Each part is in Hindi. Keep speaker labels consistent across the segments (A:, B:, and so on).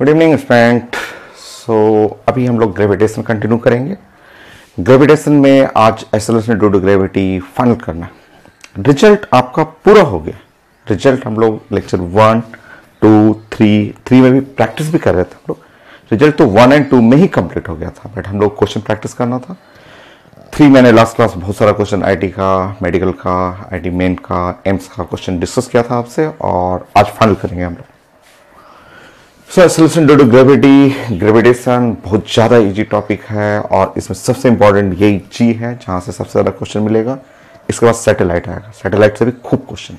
A: Good evening student. अभी हम लोग ग्रेविटेशन कंटिन्यू करेंगे। ग्रेविटेशन में आज acceleration due to gravity final करना है। रिजल्ट आपका पूरा हो गया। रिजल्ट हम लोग लेक्चर 1, 2, 3 में भी प्रैक्टिस भी कर रहे थे हम लोग। रिजल्ट तो 1 और 2 में ही कंप्लीट हो गया था, बट हम लोग क्वेश्चन प्रैक्टिस करना था। 3 मैंने लास्ट क्लास बहुत सारा क्वेश्चन आईटी का, मेडिकल का, आईटी मेन का, एम्स का क्वेश्चन डिस्कस किया था आपसे, और आज फाइनल करेंगे हम लोग। Acceleration due to gravity, gravitation बहुत ज़्यादा इजी टॉपिक है, और इसमें सबसे इंपॉर्टेंट यही जी है जहाँ से सबसे ज़्यादा क्वेश्चन मिलेगा। इसके बाद सैटेलाइट आएगा, सैटेलाइट से भी खूब क्वेश्चन।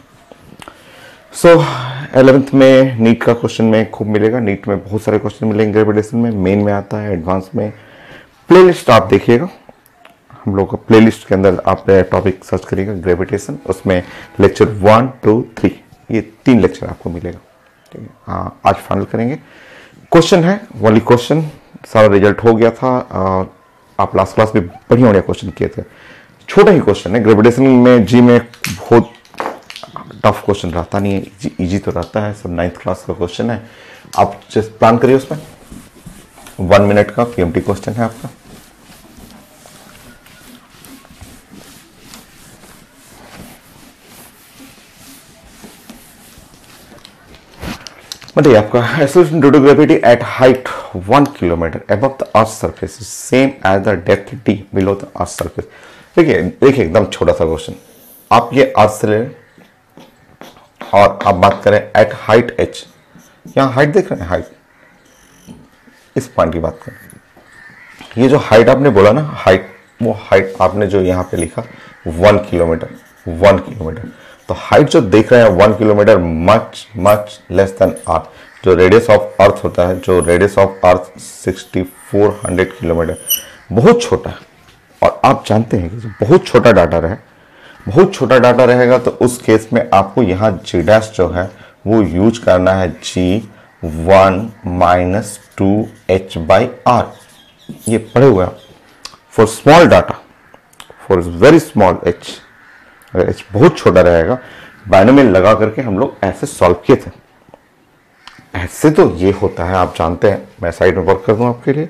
A: 11th में नीट का क्वेश्चन में खूब मिलेगा। नीट में बहुत सारे क्वेश्चन मिलेंगे ग्रेविटेशन में, मेन में आता है, एडवांस में। प्लेलिस्ट आप देखिएगा, हम लोग का प्लेलिस्ट के अंदर आप टॉपिक सर्च करिएगा ग्रेविटेशन, उसमें लेक्चर 1, 2, 3 ये 3 लेक्चर आपको मिलेगा। ठीक है, हाँ आज फाइनल करेंगे। क्वेश्चन है वाली क्वेश्चन, सारा रिजल्ट हो गया था। आप लास्ट क्लास में बढ़िया बढ़िया क्वेश्चन किए थे। छोटा ही क्वेश्चन है, ग्रेविटेशन में जी में बहुत टफ क्वेश्चन रहता नहीं है, इजी तो रहता है, सब 9th क्लास का क्वेश्चन है। आप जस्ट प्लान करिए, उसमें 1 मिनट का पीएमटी क्वेश्चन है आपका। बताइए आपका acceleration due to gravity at height 1 kilometre above the earth surface is same as the depth d below the earth surface. देखिए एकदम छोटा सा क्वेश्चन। आप ये अर्थ से ले और आप बात करें एट हाइट h, यहाँ हाइट देख रहे हैं, हाइट इस पॉइंट की बात करें। ये जो हाइट आपने बोला ना, हाइट, वो हाइट आपने जो यहाँ पे लिखा 1 किलोमीटर, 1 किलोमीटर, तो हाइट जो देख रहे हैं 1 kilometre much much less than earth. जो रेडियस ऑफ अर्थ होता है, जो रेडियस ऑफ अर्थ 6400 किलोमीटर, बहुत छोटा है। और आप जानते हैं कि जो बहुत छोटा डाटा रहे, बहुत छोटा डाटा रहेगा, तो उस केस में आपको यहाँ जी डैश जो है वो यूज करना है G1 - 2h/r। ये पढ़े हुए हैं for small data, for very small h। अगर h बहुत छोटा रहेगा, बाइनोमियल लगा करके हम लोग ऐसे सॉल्व किए थे। ऐसे तो ये होता है, आप जानते हैं, मैं साइड में वर्क कर दूं आपके लिए।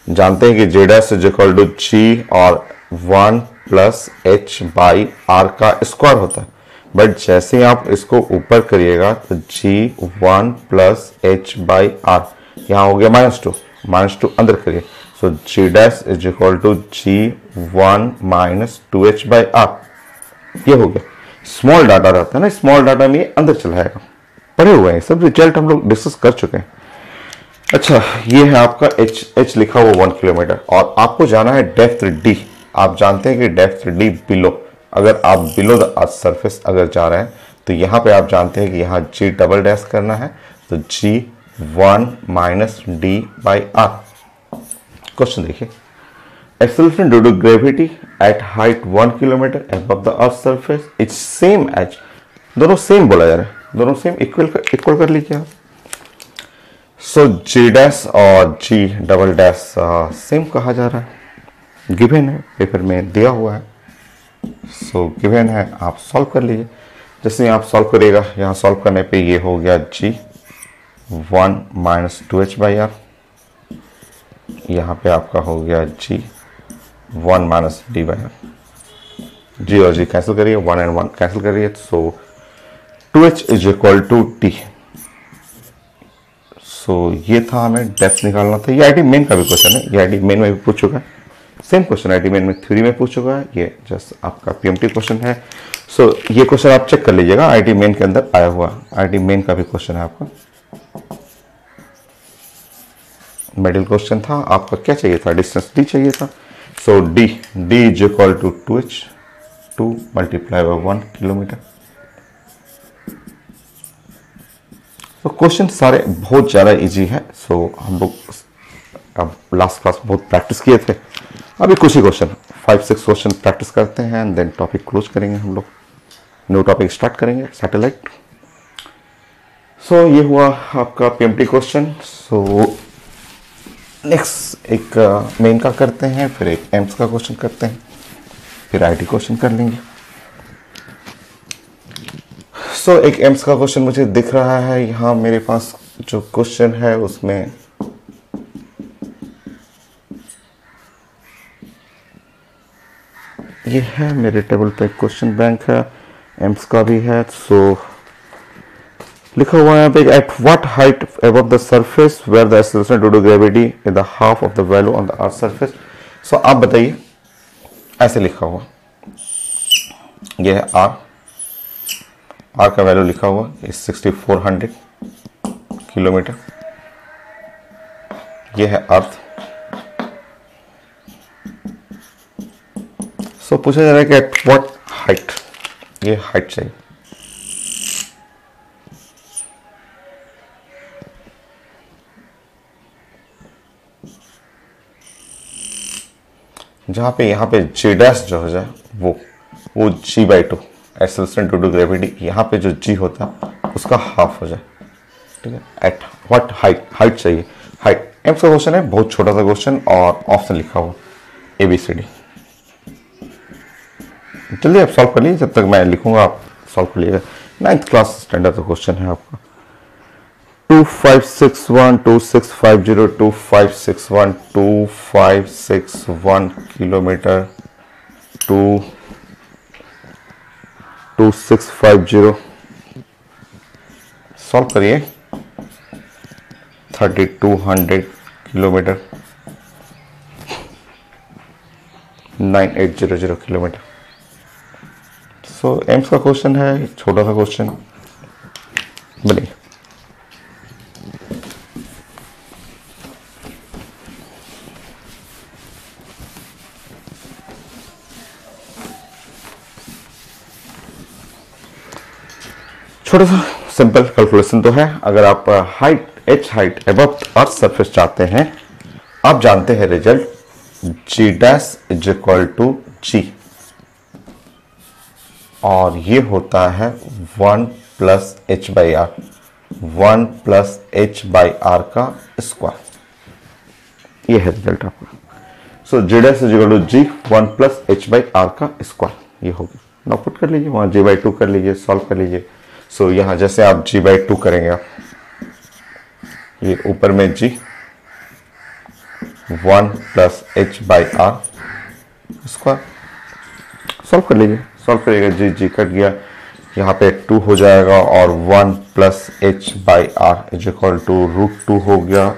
A: जानते हैं कि z dash is equal to G और 1 + h/r का स्क्वायर होता है। बट जैसे ही आप इसको ऊपर करिएगा तो G1 + h/r यहाँ हो गया -2 अंदर करिए, so g dash is equal to G1 - 2h/r। ये हो गया। स्मॉल डाटा रहता है ना, स्मॉल डाटा में ये अंदर चला जाएगा। पढ़े हुए हैं सब, रिजल्ट हम लोग डिस्कस कर चुके हैं। अच्छा, ये है आपका h लिखा हुआ 1 किलोमीटर, और आपको जाना है डेप्थ d। आप जानते हैं कि डेप्थ d बिलो, अगर आप बिलो द अर्थ सरफेस अगर जा रहे हैं तो यहाँ पे आप जानते हैं कि यहाँ g डबल डैश करना है, तो G1 - d/r। क्वेश्चन देखिए, acceleration due to gravity at height 1 kilometre above the earth surface is same as, दोनों सेम बोला जा रहा है, दोनों सेम इक्वल कर लीजिए आप। सो जी डैश और जी डबल डैश सेम कहा जा रहा है, गिवन है, पेपर में दिया हुआ है। सो गिवन है, आप सॉल्व कर लीजिए। जैसे आप सॉल्व करिएगा, यहाँ सॉल्व करने पे ये हो गया G1 - 2h/r, यहाँ पे आपका हो गया G1 - d/r। जी और जी कैंसिल करिए, 1 और 1 कैंसिल करिए, so 2h is equal to t। So ये था, हमें डेप्थ निकालना था। ये आईटी मेन का भी क्वेश्चन है, ये आईटी मेन में भी पूछ चुका है, सेम क्वेश्चन आईटी मेन में थ्योरी में पूछ चुका है। ये जस्ट आपका पीएमटी क्वेश्चन है। सो ये क्वेश्चन आप चेक कर लीजिएगा, आईटी मेन के अंदर आया हुआ, आईटी मेन का भी क्वेश्चन है आपका। मेडल क्वेश्चन था आपका, क्या चाहिए था, डिस्टेंस d चाहिए था। So d is equal to 2h, 2 × 1 kilometre. तो क्वेश्चन सारे बहुत ज़्यादा इजी है। सो हम लोग अब लास्ट क्लास बहुत प्रैक्टिस किए थे, अभी कुछ ही क्वेश्चन 5-6 क्वेश्चन प्रैक्टिस करते हैं, एंड देन टॉपिक क्लोज करेंगे। हम लोग न्यू टॉपिक स्टार्ट करेंगे, सैटेलाइट। सो ये हुआ आपका पीएमटी क्वेश्चन। सो नेक्स्ट एक मेन का करते हैं, फिर एक एम्स का क्वेश्चन करते हैं, फिर आईटी क्वेश्चन कर लेंगे। सो एक एम्स का क्वेश्चन मुझे दिख रहा है यहाँ मेरे पास, जो क्वेश्चन है उसमें ये है, मेरे टेबल पे क्वेश्चन बैंक है, एम्स का भी है। सो लिखा हुआ है यहाँ पे, at what height above the surface where the acceleration due to gravity is the half of the value on the earth surface. So आप बताइए, ऐसे लिखा हुआ, ये है आर का वैल्यू लिखा हुआ इज 6400 किलोमीटर, ये है अर्थ। सो पूछा जा रहा है कि एट व्हाट हाइट, ये हाइट चाहिए। जहां पे यहाँ पे जी डैश जो हो जाए वो g by two, acceleration due to gravity, यहाँ पे जो जी होता है उसका हाफ हो जाए, ठीक है। एट व्हाट हाइट चाहिए, हाइट। एम्स का क्वेश्चन है, बहुत छोटा सा क्वेश्चन, और ऑप्शन लिखा हुआ ABCD। जल्दी आप सॉल्व कर लीजिए, जब तक मैं लिखूंगा आप सॉल्व कर लीजिएगा। 9th क्लास स्टैंडर्ड का क्वेश्चन है आपका। 2561 2650 2561 2561 किलोमीटर 2650, सॉल्व करिए। 3200 किलोमीटर 9800 किलोमीटर। सो एम्स का क्वेश्चन है, छोटा सा क्वेश्चन बनिए। छोटा सा सिंपल कैलकुलेशन तो है। अगर आप h height above earth surface चाहते हैं, आप जानते हैं result g dash is equal to g, और ये होता है 1 plus H by r, 1 plus H by r का स्क्वायर, ये है रिजल्ट आपका। So g dash is equal to g 1 plus H by r का स्क्वायर, ये हो गया। नाउ पुट कर लीजिए, वहां जी बाई 2 कर लीजिए, सॉल्व कर लीजिए। सो यहां जैसे आप जी बाई 2 करेंगे, आप ये ऊपर में G 1 plus H by R square, solve कर लीजिए, सॉल्व करिएगा। जी जी कट गया, यहाँ पे 2 हो जाएगा, और 1 plus H by R is equal to √2 हो गया।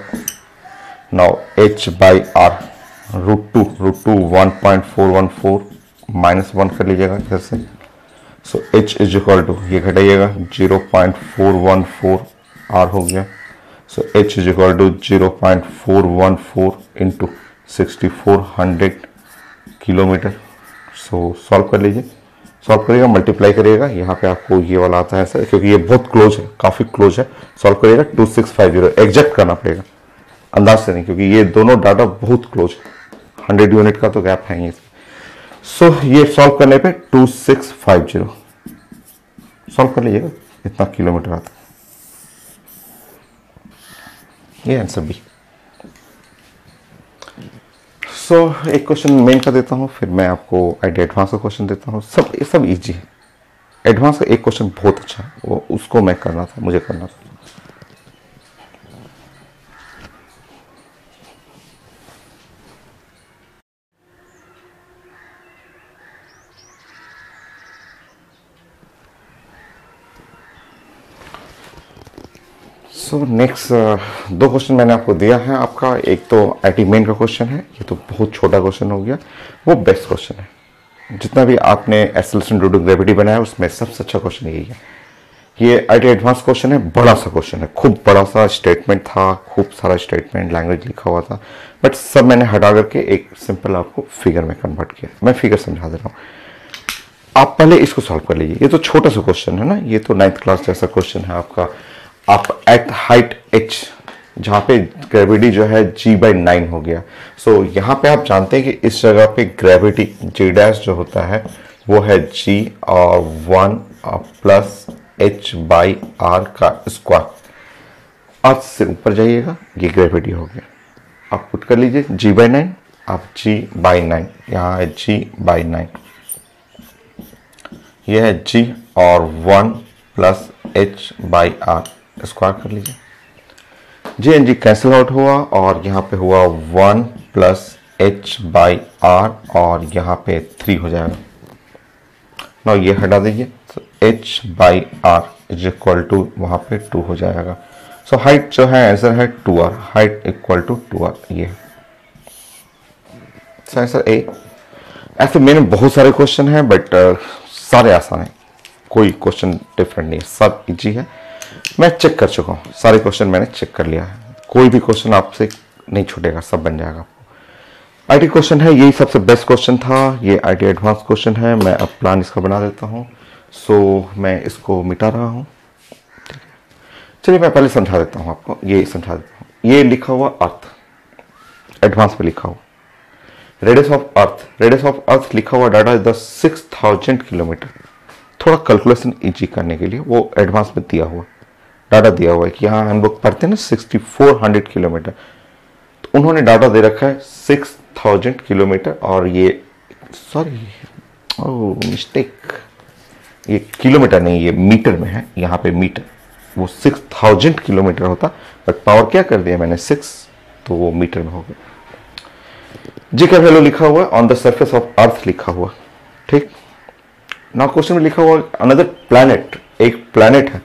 A: नाउ एच बाई आर √2 1.414 -1 कर लीजिएगा इधर से। So H is equal to, ये घटाइएगा, 0.414 आर हो गया। So H is equal to 0.414 into 6400 kilometre. So solve कर लीजिए, सॉल्व करिएगा, मल्टीप्लाई करिएगा, यहाँ पे आपको ये वाला आता है सर, क्योंकि ये बहुत क्लोज है, काफी क्लोज है। सॉल्व करिएगा, 2650 एग्जैक्ट करना पड़ेगा, अंदाज से नहीं, क्योंकि ये दोनों डाटा बहुत क्लोज है, 100 यूनिट का तो गैप है ही। सो ये सॉल्व करने पे 2650 सॉल्व कर लीजिएगा, इतना किलोमीटर आता है, ये आंसर बी। सो एक क्वेश्चन मेन का देता हूँ, फिर मैं आपको एडवांस का क्वेश्चन देता हूँ। सब इजी है। एडवांस का एक क्वेश्चन बहुत अच्छा है, वो उसको मैं करना था, मुझे करना था। सो नेक्स्ट 2 क्वेश्चन मैंने आपको दिया है। आपका एक तो आईटी मेन का क्वेश्चन है, ये तो बहुत छोटा क्वेश्चन हो गया, वो बेस्ट क्वेश्चन है। जितना भी आपने एक्सेलरेशन ड्यू टू ग्रेविटी बनाया उसमें सबसे अच्छा क्वेश्चन यही है। ये आईटी एडवांस क्वेश्चन है, बड़ा सा क्वेश्चन है, खूब बड़ा सा स्टेटमेंट था, खूब सारा स्टेटमेंट लैंग्वेज लिखा हुआ था, बट सब मैंने हटा करके एक सिंपल आपको फिगर में कन्वर्ट किया। मैं फिगर समझा दे रहा हूँ, आप पहले इसको सॉल्व कर लीजिए। ये तो छोटा सा क्वेश्चन है ना, ये तो 9th क्लास जैसा क्वेश्चन है आपका। आप एट हाइट h, जहां पे ग्रेविटी जो है g/9 हो गया। सो यहाँ पे आप जानते हैं कि इस जगह पे ग्रेविटी g डैश जो होता है वो है g और 1 प्लस h/r का स्क्वायर। आज से ऊपर जाइएगा, ये ग्रेविटी हो गया। आप पुट कर लीजिए g/9, आप g/9, यहाँ है g/9, यह है g और 1 प्लस h/r स्क्वायर कर लीजिए। G N G cancel out हुआ और यहाँ पे हुआ 1 प्लस एच बाई आर और यहाँ पे 3 हो जाएगा ना, ये हटा दीजिए। H by R is equal to वहाँ पे 2 हो जाएगा। सो हाइट जो है आंसर है 2r, height equal to 2r, ये आंसर ए। ऐसे मेरे बहुत सारे क्वेश्चन हैं बट सारे आसान हैं, कोई क्वेश्चन डिफरेंट नहीं है, सब इजी है। मैं चेक कर चुका हूँ, सारे क्वेश्चन मैंने चेक कर लिया है, कोई भी क्वेश्चन आपसे नहीं छूटेगा, सब बन जाएगा आपको। आईटी क्वेश्चन है, यही सबसे बेस्ट क्वेश्चन था, ये आईटी एडवांस क्वेश्चन है। मैं अब प्लान इसका बना देता हूँ, सो मैं इसको मिटा रहा हूँ। ठीक है, चलिए मैं पहले समझा देता हूँ आपको, ये समझा देता हूँ। ये लिखा हुआ अर्थ, एडवांस में लिखा हुआ radius of earth, radius of earth लिखा हुआ डाटा इज द 6000 किलोमीटर। थोड़ा कैलकुलेशन इजी करने के लिए वो एडवांस में दिया हुआ डाटा दिया हुआ है कि यहाँ हम लोग पढ़ते हैं ना 6400 किलोमीटर, तो उन्होंने डाटा दे रखा है 6000 किलोमीटर और ये सॉरी मिस्टेक, ये किलोमीटर नहीं, ये मीटर में है, यहाँ पे मीटर, वो 6000 किलोमीटर होता बट पावर क्या कर दिया मैंने 6, तो वो मीटर में हो गया। जी का वैल्यू लिखा हुआ on the surface of earth लिखा हुआ। ठीक, ना क्वेश्चन में लिखा हुआ अनदर प्लैनेट, एक प्लैनेट है,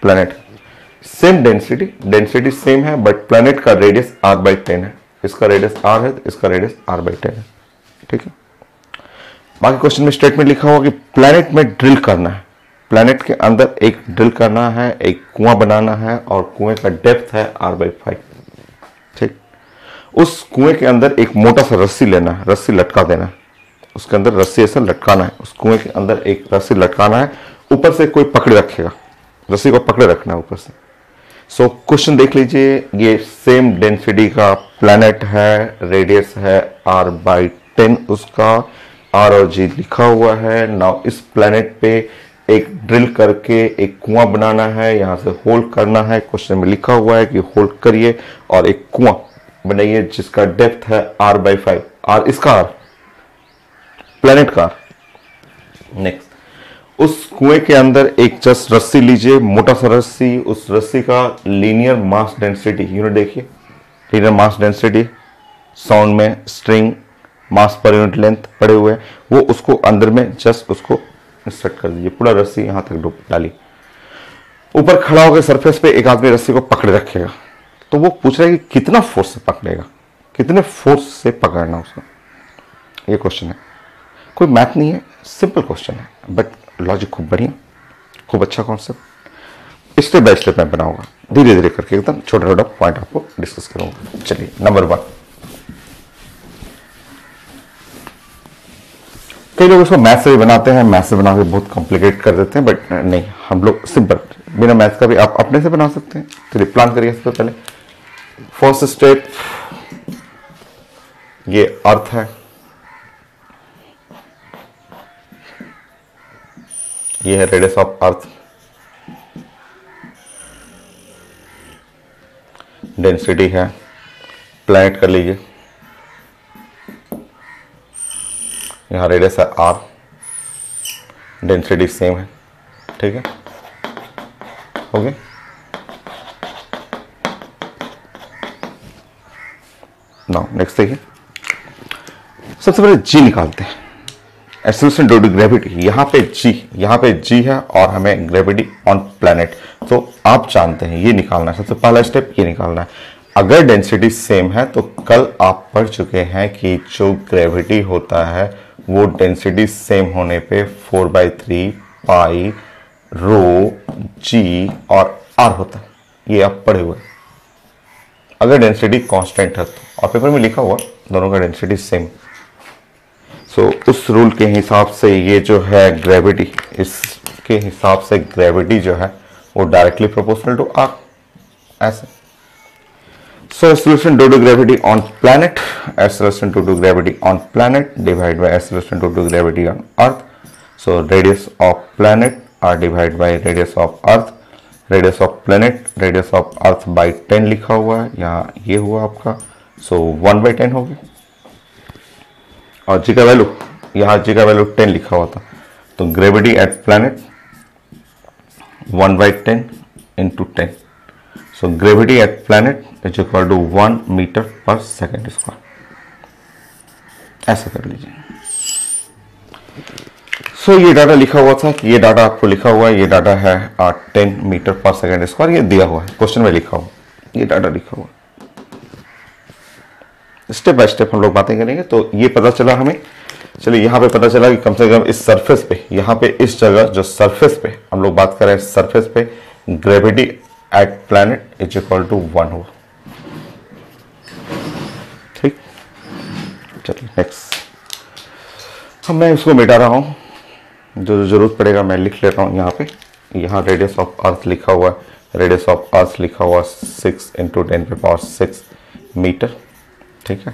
A: planet same density, density same है बट प्लैनेट का रेडियस r/10 है, इसका रेडियस r है तो इसका रेडियस r/10 है। ठीक है, बाकी क्वेश्चन में स्टेटमेंट लिखा हुआ कि प्लैनेट में ड्रिल करना है, प्लैनेट के अंदर एक ड्रिल करना है, एक कुआं बनाना है और कुएं का डेप्थ है r/5। ठीक, उस कुएं के अंदर एक मोटा सा रस्सी लेना है, रस्सी लटका देना है, उसके अंदर रस्सी ऐसे लटकाना है, उस कुएं के अंदर एक रस्सी लटकाना है, ऊपर से कोई पकड़े रखेगा, रस्सी को पकड़े रखना है ऊपर से। सो क्वेश्चन देख लीजिए, ये सेम डेंसिटी का प्लैनेट है, रेडियस है r/10 उसका, r और g लिखा हुआ है। नाउ इस प्लैनेट पे एक ड्रिल करके एक कुआं बनाना है, यहां से होल्ड करना है, क्वेश्चन में लिखा हुआ है कि होल्ड करिए और एक कुआं बनाइए जिसका डेप्थ है r/5, r इसका r प्लैनेट का। नेक्स्ट, उस कुएं के अंदर एक जस्ट रस्सी लीजिए, मोटा सा रस्सी, उस रस्सी का लीनियर मास डेंसिटी यूनिट देखिए, लीनियर मास डेंसिटी साउंड में स्ट्रिंग मास पर यूनिट लेंथ पड़े हुए हैं, वो उसको अंदर में जस्ट उसको इंसर्ट कर दीजिए, पूरा रस्सी यहां तक डूब डाली। ऊपर खड़ा होकर सरफेस पे एक आदमी रस्सी को पकड़े रखेगा, तो वो पूछ रहा है कि कितना फोर्स से पकड़ेगा, कितने फोर्स से पकड़ना उसको, ये क्वेश्चन है। कोई मैथ नहीं है, सिंपल क्वेश्चन है बट लॉजिक खूब बढ़िया, खूब अच्छा कॉन्सेप्ट। स्टेप बाय स्टेप मैं बनाऊंगा, धीरे धीरे करके एकदम छोटा छोटा पॉइंट आपको डिस्कस करूंगा। चलिए नंबर 1, कई लोग इसको मैथ से भी बनाते हैं, मैथ से बना के बहुत कॉम्प्लिकेट कर देते हैं बट नहीं, हम लोग सिंपल बिना मैथ का भी आप अपने से बना सकते हैं। चलिए प्लान करिए। सबसे पहले फर्स्ट स्टेप, ये अर्थ है, ये है रेडियस ऑफ अर्थ, डेंसिटी है, प्लैनेट कर लीजिए, यहाँ रेडियस है r, डेंसिटी सेम है। ठीक है, हो गया। नाउ नेक्स्ट देखिए, सबसे पहले g निकालते हैं, एक्सेलरेशन ड्यू टू ग्रेविटी। यहाँ पे g है और हमें ग्रेविटी ऑन प्लैनेट, तो आप जानते हैं ये निकालना है, सबसे पहला स्टेप ये निकालना है। अगर डेंसिटी सेम है तो कल आप पढ़ चुके हैं कि जो ग्रेविटी होता है वो डेंसिटी सेम होने पे 4/3 पाई रो g और r होता है, ये आप पढ़े हुए। अगर डेंसिटी कांस्टेंट है तो, और पेपर में लिखा हुआ दोनों का डेंसिटी सेम, सो उस रूल के हिसाब से ये जो है ग्रेविटी, इसके हिसाब से ग्रेविटी जो है वो डायरेक्टली प्रोपोर्शनल टू r, ऐसे। So acceleration due to gravity on planet, acceleration due to gravity on planet divided by acceleration due to gravity on earth. So radius of planet are divided by radius of earth, radius of planet, radius of earth by 10 लिखा हुआ है, यहाँ ये हुआ आपका, so 1/10 हो गया। और g का वैल्यू, यहाँ g का वैल्यू 10 लिखा हुआ था, तो gravity at planet 1/10 into 10, so gravity at planet is equal to 1 metre पर सेकेंड स्क्वायर, ऐसा कर लीजिए। सो ये डाटा लिखा हुआ था, ये डाटा आपको लिखा हुआ है, ये डाटा है 10 मीटर पर सेकेंड स्क्वायर, ये दिया हुआ है क्वेश्चन में लिखा हुआ, ये डाटा लिखा हुआ। स्टेप बाय स्टेप हम लोग बातें करेंगे। तो ये पता चला हमें, चलिए यहाँ पे पता चला कि कम से कम इस सरफेस पे, यहाँ पे इस जगह जो सरफेस पे हम लोग बात कर रहे हैं, सरफेस पे gravity at planet is equal to 1 हुआ। ठीक, चलिए नेक्स्ट। अब मैं इसको मिटा रहा हूँ, जो जरूरत पड़ेगा मैं लिख लेता हूँ यहाँ पे। यहाँ रेडियस ऑफ अर्थ लिखा हुआ है, रेडियस ऑफ अर्थ लिखा हुआ 6 × 10⁶ मीटर। ठीक है,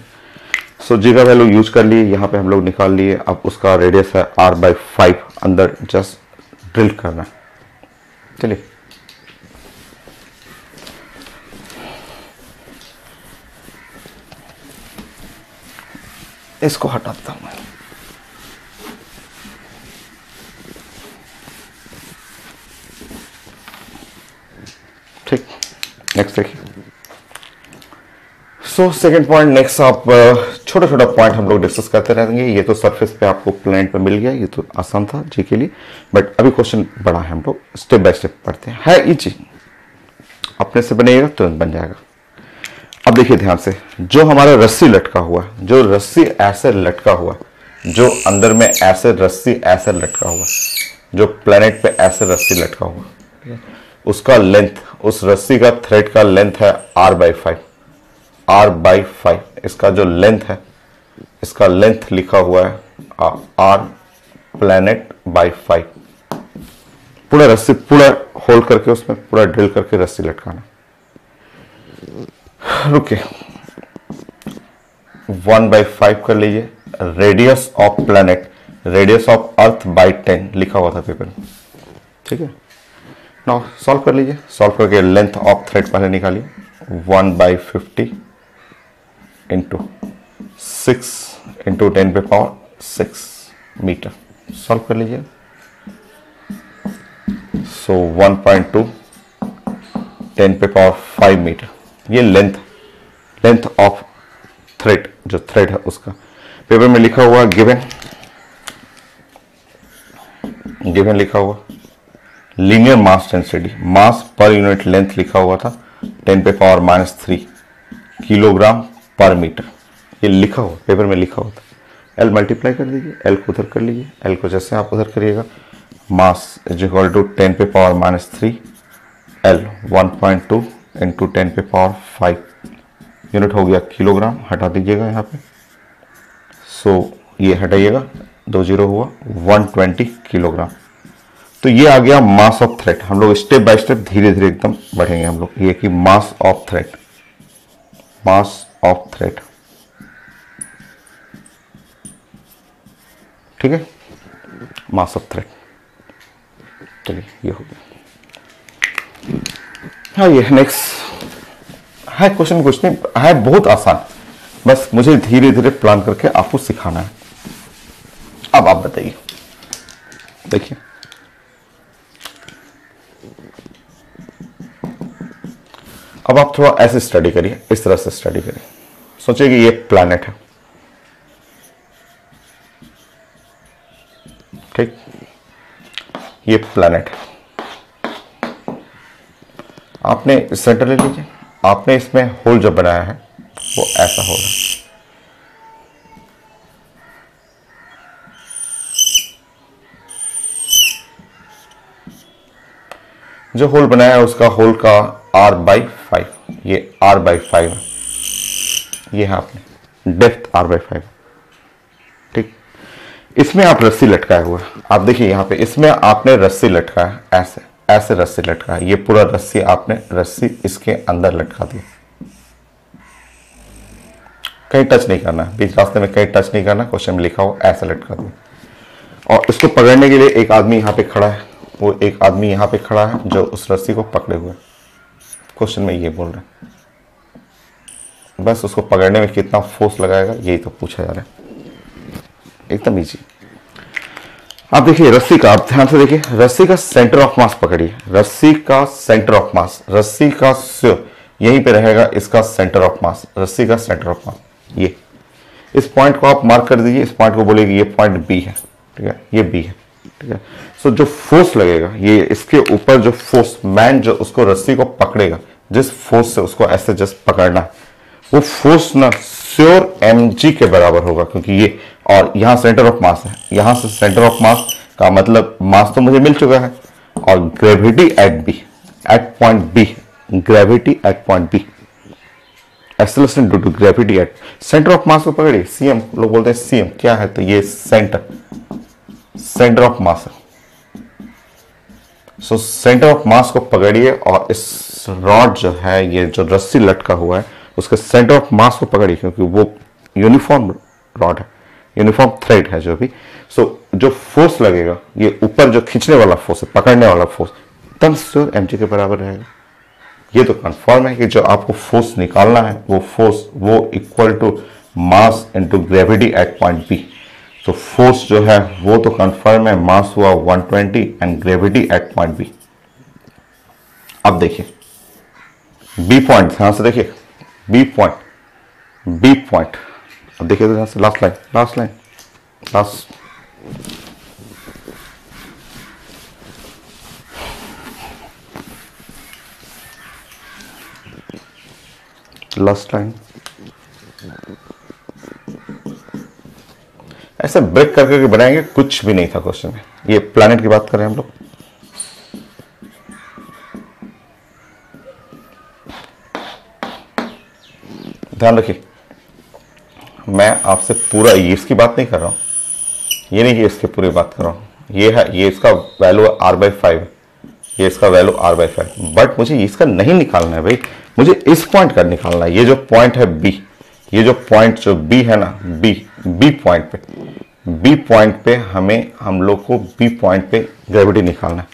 A: सो जी का वैल्यू यूज कर लिए, यहाँ पे हम लोग निकाल लिए। अब उसका रेडियस है r/5, अंदर जस्ट ड्रिल करना है। चलिए इसको हटाता हूं मैं। ठीक, नेक्स्ट देखिए। सो सेकेंड पॉइंट, नेक्स्ट आप छोटा छोटा पॉइंट हम लोग डिस्कस करते रहेंगे। ये तो सरफेस पे आपको प्लैनेट पे मिल गया, ये तो आसान था जी के लिए, बट अभी क्वेश्चन बड़ा है, हम लोग स्टेप बाय स्टेप पढ़ते हैं। है इजी, अपने से बनेगा तुरंत बन जाएगा। अब देखिए ध्यान से, जो हमारा रस्सी लटका हुआ, जो रस्सी ऐसे लटका हुआ, जो अंदर में ऐसे रस्सी ऐसे लटका हुआ, जो प्लैनेट पे ऐसे रस्सी लटका हुआ, उसका लेंथ, उस रस्सी का थ्रेड का लेंथ है r/5। r/5 इसका जो लेंथ है, इसका लेंथ लिखा हुआ है r planet/5। पूरा रस्सी पूरा होल्ड करके उसमें पूरा ड्रिल करके रस्सी लटकाना। रुके, 1/5 कर लीजिए। Radius of planet, radius of earth by 10 लिखा हुआ था पेपर में। ठीक है, नाउ सॉल्व कर लीजिए। सॉल्व करके लेंथ ऑफ थ्रेड पहले निकालिए, 1/50 इंटू 6 इंटू 10⁶ मीटर। सॉल्व कर लीजिए। सो 1.2 10⁵ मीटर, ये लेंथ ऑफ थ्रेड, जो थ्रेड है उसका। पेपर में लिखा हुआ गिवन लिखा हुआ लीनियर मास डेंसिटी, मास पर यूनिट लेंथ लिखा हुआ था 10⁻³ किलोग्राम पर मीटर। ये लिखा हुआ पेपर में लिखा हुआ था। एल मल्टीप्लाई कर दीजिए, एल को उधर कर लीजिए, एल को जैसे आप उधर करिएगा, mass is equal to 10⁻³ L 1.2 into 10⁵ unit हो गया किलोग्राम। हटा दीजिएगा यहाँ पे। सो ये हटाइएगा, 2 0 हुआ, 120 किलोग्राम। तो ये आ गया मास ऑफ थ्रेड। हम लोग स्टेप बाय स्टेप धीरे धीरे एकदम बढ़ेंगे हम लोग। ये कि mass of thread, mass of thread, ठीक है, मास ऑफ थ्रेड। चलिए ये हो गया। हाँ, ये नेक्स्ट है क्वेश्चन, कुछ नहीं है, बहुत आसान, बस मुझे धीरे धीरे प्लान करके आपको सिखाना है। अब आप बताइए, देखिए अब आप थोड़ा ऐसे स्टडी करिए, इस तरह से स्टडी करिए। सोचिए कि ये प्लैनेट है, ठीक, ये प्लैनेट है। आपने सेंटर ले लीजिए, आपने इसमें होल जो बनाया है वो ऐसा होल है। जो होल बनाया है उसका होल का r/5, ये r/5 है, ये है आपने डेप्थ r/5, ठीक। इसमें आप रस्सी लटकाए हुआ है, आप देखिए यहाँ पे, इसमें आपने रस्सी लटकाया, ऐसे ऐसे रस्सी लटका है। ये पूरा रस्सी आपने रस्सी इसके अंदर लटका दी, कहीं टच नहीं करना, बीच रास्ते में कहीं टच नहीं करना। क्वेश्चन में लिखा हो ऐसे लटका दिया। और इसको पकड़ने के लिए एक आदमी यहाँ पे खड़ा है, वो एक आदमी यहाँ पे खड़ा है जो उस रस्सी को पकड़े हुए। क्वेश्चन में ये बोल रहे हैं, बस उसको पकड़ने में कितना फोर्स लगाएगा यही तो पूछा जा रहा है। एकदम इजी। आप देखिए रस्सी का, आप ध्यान से देखिए, रस्सी का सेंटर ऑफ मास पकड़िए, रस्सी का सेंटर ऑफ मास, रस्सी का यहीं पे रहेगा इसका सेंटर ऑफ मास, रस्सी का सेंटर ऑफ मास ये, इस पॉइंट को आप मार्क कर दीजिए, इस पॉइंट को बोलेगी ये पॉइंट बी है, ठीक है, ये बी है, ठीक है। सो जो फोर्स लगेगा, ये इसके ऊपर जो फोर्स, मैन जो उसको रस्सी को पकड़ेगा, जिस फोर्स से उसको ऐसे जस्ट पकड़ना है, वो फोर्स ना श्योर mg के बराबर होगा, क्योंकि ये, और यहां सेंटर ऑफ मास है, यहां से सेंटर ऑफ मास का मतलब मास तो मुझे मिल चुका है, और gravity at B, at point B, gravity at point B, acceleration due to gravity at centre of mass को पकड़िए, सीएम लोग बोलते हैं, सीएम क्या है, तो ये सेंटर ऑफ मास है। सो सेंटर ऑफ मास को पकड़िए और इस रॉड जो है, ये जो रस्सी लटका हुआ है, उसके सेंटर ऑफ मास को पकड़िए, क्योंकि वो यूनिफॉर्म रॉड है, यूनिफॉर्म थ्रेड है जो भी। सो जो फोर्स लगेगा, ये ऊपर जो खींचने वाला फोर्स है, पकड़ने वाला फोर्स, तब श्योर mg के बराबर रहेगा। ये तो कंफर्म है कि जो आपको फोर्स निकालना है, वो फोर्स वो equal to mass into gravity at point B. तो फोर्स जो है वो तो कंफर्म है, मास हुआ 120 and gravity at point B. अब देखिए बी पॉइंट, ध्यान से देखिए, बी पॉइंट, बी पॉइंट, अब देखिए ध्यान से, last line, last line, last line, ऐसे ब्रेक करके बनाएंगे, कुछ भी नहीं था क्वेश्चन में। ये प्लैनेट की बात कर रहे हैं हम लोग। ध्यान रखिए, मैं आपसे पूरा ये इसकी बात नहीं कर रहा हूं, ये नहीं कि इसकी पूरी बात कर रहा हूं, ये है, ये इसका वैल्यू r/5 है, ये इसका वैल्यू r/5, बट मुझे इसका नहीं निकालना है भाई, मुझे इस पॉइंट का निकालना है। ये जो पॉइंट है बी, ये जो पॉइंट जो बी है ना, बी पॉइंट पे हमें, हम लोग को बी पॉइंट पे ग्रेविटी निकालना है।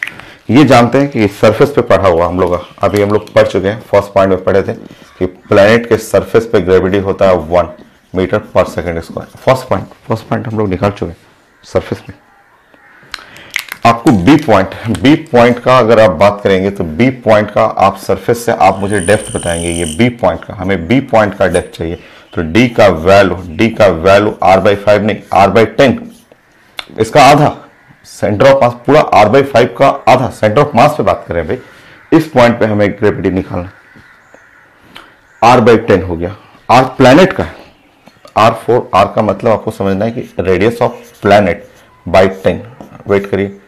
A: ये जानते हैं कि सरफेस पे पढ़ा हुआ हम लोग का, अभी हम लोग पढ़ चुके हैं, फर्स्ट पॉइंट में पढ़े थे कि प्लेनेट के सरफेस पे ग्रेविटी होता है 1 मीटर पर सेकेंड स्क्वायर। फर्स्ट पॉइंट हम लोग निकाल चुके हैं सरफेस में। आपको बी पॉइंट का अगर आप बात करेंगे तो बी पॉइंट का आप सरफेस से आप मुझे डेप्थ बताएंगे, ये बी पॉइंट का, हमें बी पॉइंट का डेप्थ चाहिए, तो डी का वैल्यू r/5 नहीं, r/10, इसका आधा, सेंटर ऑफ मास पूरा r/5 का आधा, सेंटर ऑफ मास पे बात करें भाई, इस पॉइंट पे हमें ग्रेविटी निकालना, r/10 हो गया। r प्लैनेट का है, r4, r का मतलब आपको समझना है कि radius of planet by 10, wait करिए।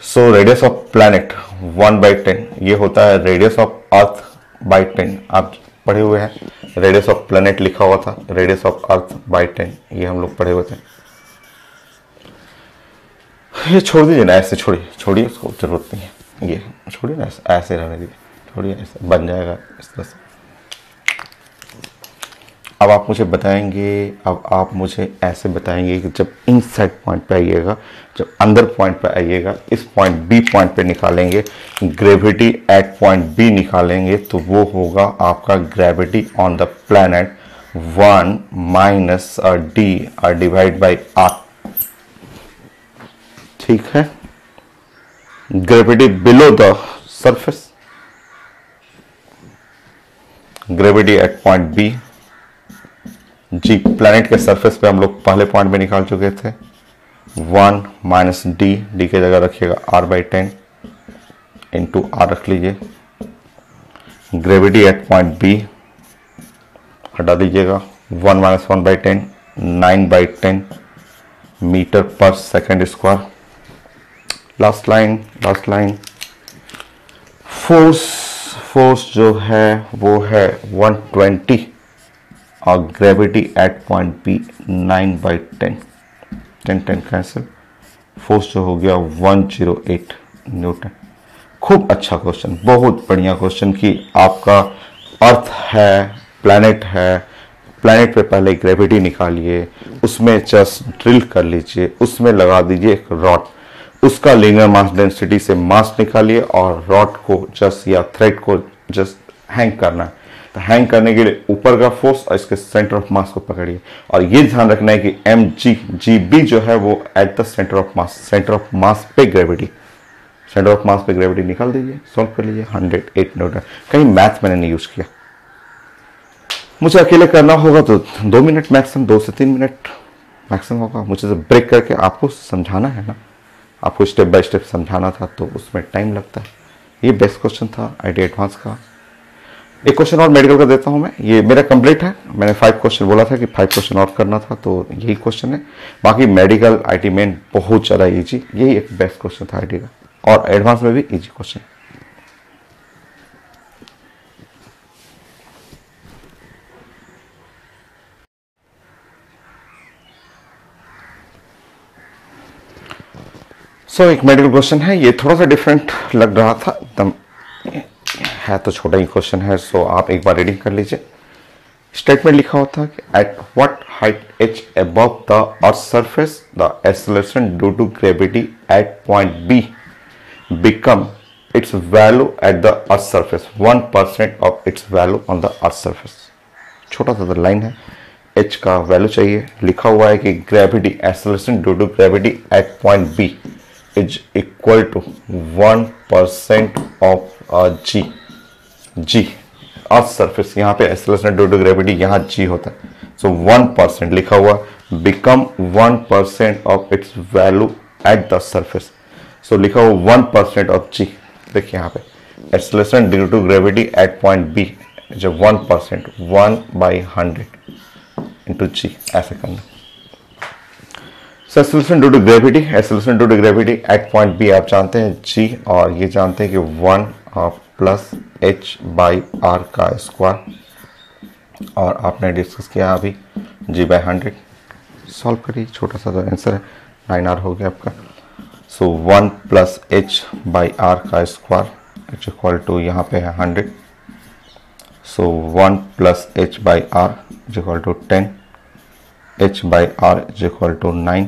A: सो रेडियस ऑफ प्लैनेट 1/10, ये होता है रेडियस ऑफ अर्थ बाई 10। आप पढ़े हुए हैं, रेडियस ऑफ प्लैनेट लिखा हुआ था, रेडियस ऑफ अर्थ बाई 10, ये हम लोग पढ़े हुए थे। ये छोड़ दीजिए ना, ऐसे छोड़िए, उसको जरूरत नहीं है, ये छोड़िए ना, ऐसे रहने दीजिए, छोड़िए, ऐसे बन जाएगा इस तरह से। अब आप मुझे ऐसे बताएंगे कि जब इनसाइड पॉइंट पे आइएगा, जब अंदर पॉइंट पे आइएगा, इस पॉइंट बी पॉइंट पे निकालेंगे, ग्रेविटी एट पॉइंट बी निकालेंगे, तो वो होगा आपका gravity on the planet 1 minus D divide by R, ठीक है। Gravity below the surface, gravity at point B, G planet के सरफेस पे हम लोग पहले पॉइंट में निकाल चुके थे, 1 माइनस डी के जगह रखिएगा r/10 इंटू आर रख लीजिए, ग्रेविटी एट पॉइंट बी हटा दीजिएगा, 1 माइनस 1/10, 9/10 मीटर पर second square. Last line, force जो है वो है 120 और gravity at point B 9/10, 10 cancel, force जो हो गया 108 न्यूटन। खूब अच्छा क्वेश्चन, बहुत बढ़िया क्वेश्चन कि आपका अर्थ है, प्लैनेट है, प्लैनेट पे पहले ग्रेविटी निकालिए, उसमें जस्ट ड्रिल कर लीजिए, उसमें लगा दीजिए एक रॉड, उसका लीनियर मास डेंसिटी से मास निकालिए और रॉड को जस्ट या थ्रेड को जस्ट हैंग करना है। तो हैंग करने के लिए ऊपर का फोर्स और इसके सेंटर ऑफ मास को पकड़िए, और ये ध्यान रखना है कि mg जो है वो एट द सेंटर ऑफ मास पे ग्रेविटी, सेंटर ऑफ मास पे ग्रेविटी निकाल दीजिए, सॉल्व कर लीजिए। 108 न्यूटन। कहीं मैथ मैंने नहीं यूज किया, मुझे अकेले करना होगा तो 2 मिनट मैक्सिमम, 2 से 3 मिनट मैक्सिमम होगा। मुझे तो ब्रेक करके आपको समझाना है ना, आपको स्टेप बाय स्टेप समझाना था, तो उसमें टाइम लगता है। ये बेस्ट क्वेश्चन था आईटी एडवांस का। एक क्वेश्चन और मेडिकल का देता हूं मैं, ये मेरा कंप्लीट है। मैंने 5 क्वेश्चन बोला था कि 5 क्वेश्चन और करना था, तो यही क्वेश्चन है। बाकी मेडिकल आईटी मेन बहुत ज़्यादा ईजी, यही एक बेस्ट क्वेश्चन था आईटी का, और एडवांस में भी ईजी क्वेश्चन। एक मेडिकल क्वेश्चन है, ये थोड़ा सा डिफरेंट लग रहा था, एकदम है तो छोटा ही क्वेश्चन है। आप एक बार रीडिंग कर लीजिए। स्टेटमेंट लिखा होता है कि eight what height h above the earth surface the acceleration due to gravity at point B become its value at the earth surface 1% of its value on the earth surface। छोटा सा लाइन है, h का वैल्यू चाहिए। लिखा हुआ है कि gravity acceleration due to gravity at point B is equal to 1% of g earth surface. यहाँ पे एक्सेलरेशन ड्यू टू ग्रेविटी, यहाँ g होता है, सो 1% लिखा हुआ, become 1% of its value at the surface. So लिखा हुआ 1% ऑफ g। देखिए यहाँ पे acceleration due to gravity at point b जो 1%, 1/100 इंटू g, ऐसे करना। Acceleration due to gravity at point B आप जानते हैं g, और ये जानते हैं कि 1 प्लस h/r का स्क्वायर, और आपने डिस्कस किया अभी g/100। सॉल्व करिए, छोटा सा तो आंसर है, 9r हो गया आपका। सो 1 प्लस h/r का स्क्वायर इज इक्वल टू, यहाँ पे है 100, so 1 plus h/r is equal to 10, h/r is equal to 9,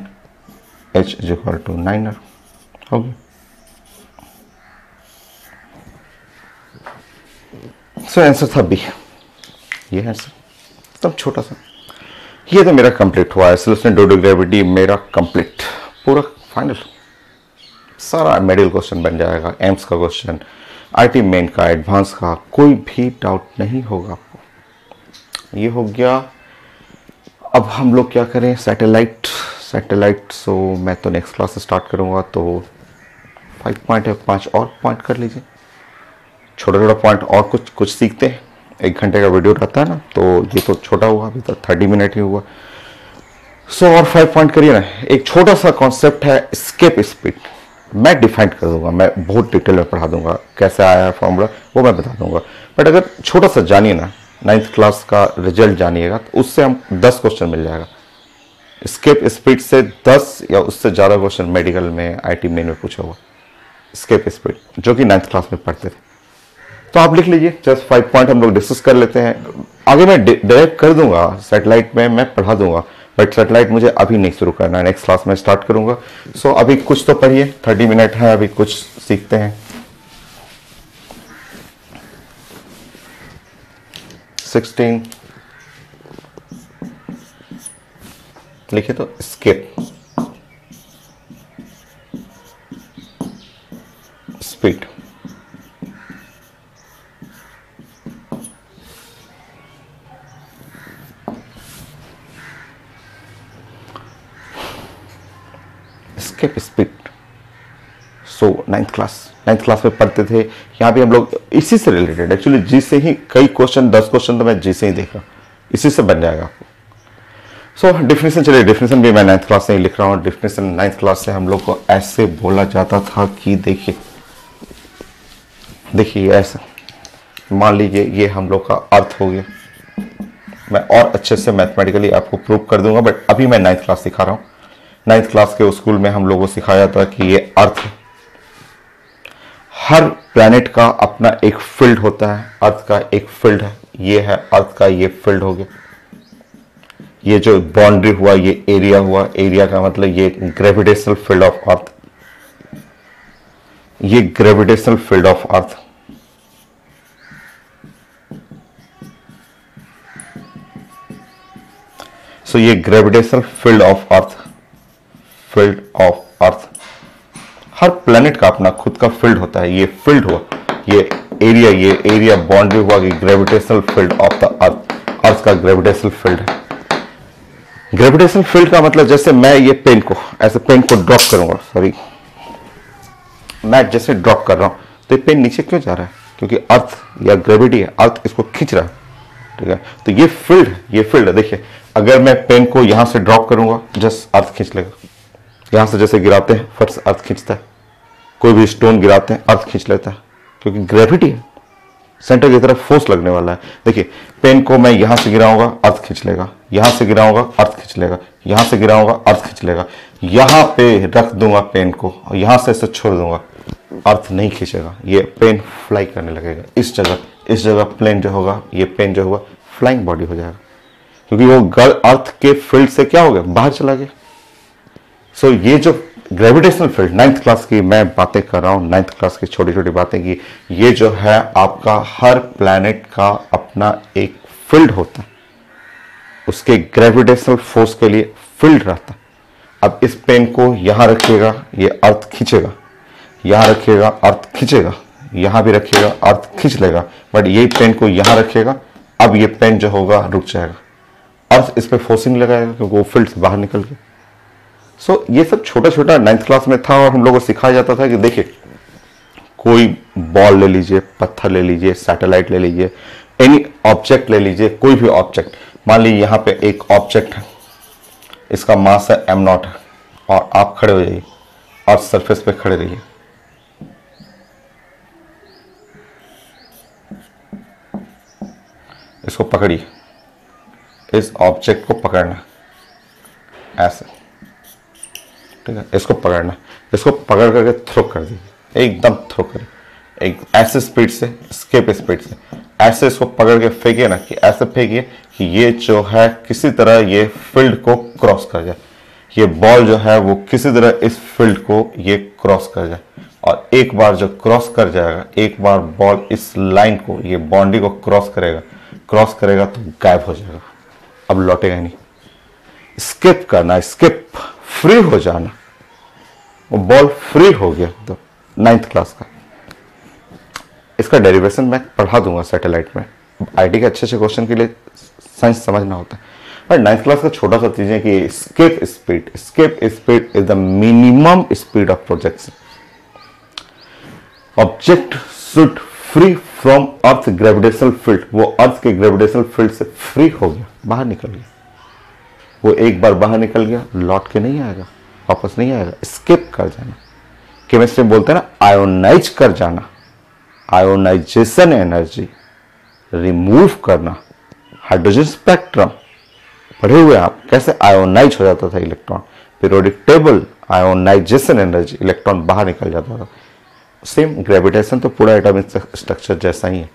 A: h is equal to 9r हो गया। सो आंसर था बी, ये आंसर एकदम छोटा सा। ये तो मेरा कंप्लीट हुआ है, एक्सेलरेशन ड्यू टू ग्रेविटी मेरा कंप्लीट, पूरा फाइनल। सारा मेडिकल क्वेश्चन बन जाएगा, एम्स का क्वेश्चन, आईटी मेन का, एडवांस का, कोई भी डाउट नहीं होगा आपको। ये हो गया। अब हम लोग क्या करें, सैटेलाइट। सो मैं तो नेक्स्ट क्लास से स्टार्ट करूंगा, तो 5 पॉइंट है, 5 और पॉइंट कर लीजिए, छोटा पॉइंट और कुछ सीखते हैं। 1 घंटे का वीडियो रहता है ना, तो ये तो छोटा हुआ, अभी तो 30 मिनट ही हुआ। और 5 पॉइंट करिए ना। एक छोटा सा कॉन्सेप्ट है एस्केप स्पीड, मैं डिफाइन कर दूंगा, मैं बहुत डिटेल में पढ़ा दूंगा, कैसे आया है फॉर्मूला वो मैं बता दूंगा। बट अगर छोटा सा जानिए ना, 9th क्लास का रिजल्ट जानिएगा, तो उससे हम 10 क्वेश्चन मिल जाएगा। एस्केप स्पीड से 10 या उससे ज़्यादा क्वेश्चन मेडिकल में, आईटी मेन में पूछा हुआ एस्केप स्पीड, जो कि 9th क्लास में पढ़ते थे। तो आप लिख लीजिए, जस्ट 5 पॉइंट हम लोग डिस्कस कर लेते हैं। आगे मैं डायरेक्ट कर दूंगा, सैटेलाइट में मैं पढ़ा दूंगा, बट सैटेलाइट मुझे अभी नहीं शुरू करना है, नेक्स्ट क्लास में स्टार्ट करूंगा। सो अभी कुछ तो पढ़िए, 30 मिनट है, अभी कुछ सीखते हैं। 16 लिखे तो escape speed. Escape speed. So 9th class में पढ़ते थे, यहाँ भी हम लोग इसी से रिलेटेड, एक्चुअली जी से ही कई क्वेश्चन, 10 क्वेश्चन तो मैं जी से ही देखा, इसी से बन जाएगा आपको। सो डेफिनेशन, चलिए डेफिनेशन भी मैं 9th क्लास से ही लिख रहा हूँ। डेफिनेशन 9th क्लास से हम लोग को ऐसे बोला जाता था कि देखिए ऐसा, मान लीजिए ये हम लोग का अर्थ हो गया। मैं और अच्छे से मैथमेटिकली आपको प्रूव कर दूंगा, बट अभी मैं 9th क्लास सिखा रहा हूँ। 9th क्लास के स्कूल में हम लोगों को सिखाया था कि ये अर्थ, हर प्लैनेट का अपना एक फील्ड होता है, अर्थ का एक फील्ड है, ये है अर्थ का ये फील्ड हो गया। ये जो बाउंड्री हुआ ये एरिया हुआ, एरिया का मतलब ये ग्रेविटेशनल फील्ड ऑफ अर्थ, ये ग्रेविटेशनल फील्ड ऑफ अर्थ। सो ये gravitational field of earth, field of earth, her planet का अपना खुद का फील्ड होता है। ये फील्ड हुआ, ये एरिया बाउंड्री हुआ कि gravitational field of the earth, earth का ग्रेविटेशनल फील्ड है। ग्रेविटेशनल फील्ड का मतलब जैसे मैं ये पेन को ऐसे पेन को ड्रॉप करूंगा, सॉरी मैं जैसे ड्रॉप कर रहा हूं तो ये पेन नीचे क्यों जा रहा है? क्योंकि अर्थ या ग्रेविटी है, अर्थ इसको खींच रहा है, ठीक है। तो ये फील्ड है। देखिए अगर मैं पेन को यहां से ड्रॉप करूंगा जस्ट अर्थ खींच लेगा, यहां से जैसे गिराते हैं फर्स्ट अर्थ खींचता है, कोई भी स्टोन गिराते हैं अर्थ खींच लेता है, क्योंकि ग्रेविटी है, सेंटर की तरफ फोर्स लगने वाला है। देखिए पेन को मैं यहां से गिराऊंगा अर्थ खींच लेगा, यहां से गिराऊंगा अर्थ खींच लेगा, यहां से गिराऊंगा अर्थ खींच लेगा, यहां पे रख दूंगा पेन को और यहां से इसे छोड़ दूंगा, अर्थ नहीं खींचेगा, ये पेन फ्लाई करने लगेगा। इस जगह प्लेन जो होगा, ये पेन जो होगा फ्लाइंग बॉडी हो जाएगा, क्योंकि वो अर्थ के फील्ड से क्या हो गया, बाहर चला गया। सो ये जो ग्रेविटेशनल फील्ड 9th क्लास की मैं बातें कर रहा हूं, 9th क्लास की छोटी छोटी बातें की, ये जो है आपका हर प्लैनेट का अपना एक फील्ड होता है, उसके ग्रेविटेशनल फोर्स के लिए फील्ड रहता है। अब इस पेन को यहां रखिएगा, ये अर्थ खींचेगा, यहां रखिएगा अर्थ खींचेगा, यहां भी रखिएगा अर्थ खींच लेगा, बट ये पेन को यहां रखिएगा, अब ये पेन जो होगा रुक जाएगा, अर्थ इस पर फोर्स नहीं लगाएगा क्योंकि वो फील्ड से बाहर निकल गया। सो ये सब छोटा छोटा 9th क्लास में था और हम लोगों को सिखाया जाता था कि देखिए कोई बॉल ले लीजिए, पत्थर ले लीजिए, सैटेलाइट ले लीजिए, एनी ऑब्जेक्ट ले लीजिए, कोई भी ऑब्जेक्ट, मान लीजिए यहां पे एक ऑब्जेक्ट है, इसका मास है m0 है, और आप खड़े हो जाइए और सरफेस पे खड़े रहिए, इसको पकड़िए, इस ऑब्जेक्ट को पकड़ना ऐसे, ठीक है, इसको पकड़ना, इसको पकड़ करके थ्रो कर दीजिए, एकदम थ्रो करिए, एक ऐसे स्पीड से, स्केप स्पीड से ऐसे इसको पकड़ के फेंकिए ना, कि ऐसे फेंकिए कि ये जो है किसी तरह ये फील्ड को क्रॉस कर जाए, ये बॉल जो है वो किसी तरह इस फील्ड को ये क्रॉस कर जाए, और एक बार जो क्रॉस कर जाएगा, एक बार बॉल इस लाइन को, ये बाउंड्री को क्रॉस करेगा तो गायब हो जाएगा, अब लौटेगा नहीं। स्किप करना, स्किप, फ्री हो जाना, वो बॉल फ्री हो गया। तो 9th क्लास का इसका डेरिवेशन मैं पढ़ा दूंगा सैटेलाइट में, आईटी के अच्छे क्वेश्चन के लिए साइंस समझना होता है। पर 9th क्लास का छोटा सा चीज है कि escape speed is the minimum speed of projection. Object should free from earth gravitational field, वो अर्थ के ग्रेविटेशनल फील्ड से फ्री हो गया, बाहर निकल गया, वो एक बार बाहर निकल गया लौट के नहीं आएगा, वापस नहीं आएगा, स्किप कर जाना। केमिस्ट्री में बोलते हैं ना आयोनाइज कर जाना, आयोनाइजेशन एनर्जी, रिमूव करना, हाइड्रोजन स्पेक्ट्रम पढ़े हुए आप, कैसे आयोनाइज हो जाता था electron, periodic table, ionisation energy, electron बाहर निकल जाता था। सेम ग्रेविटेशन तो पूरा एटॉमिक स्ट्रक्चर जैसा ही है,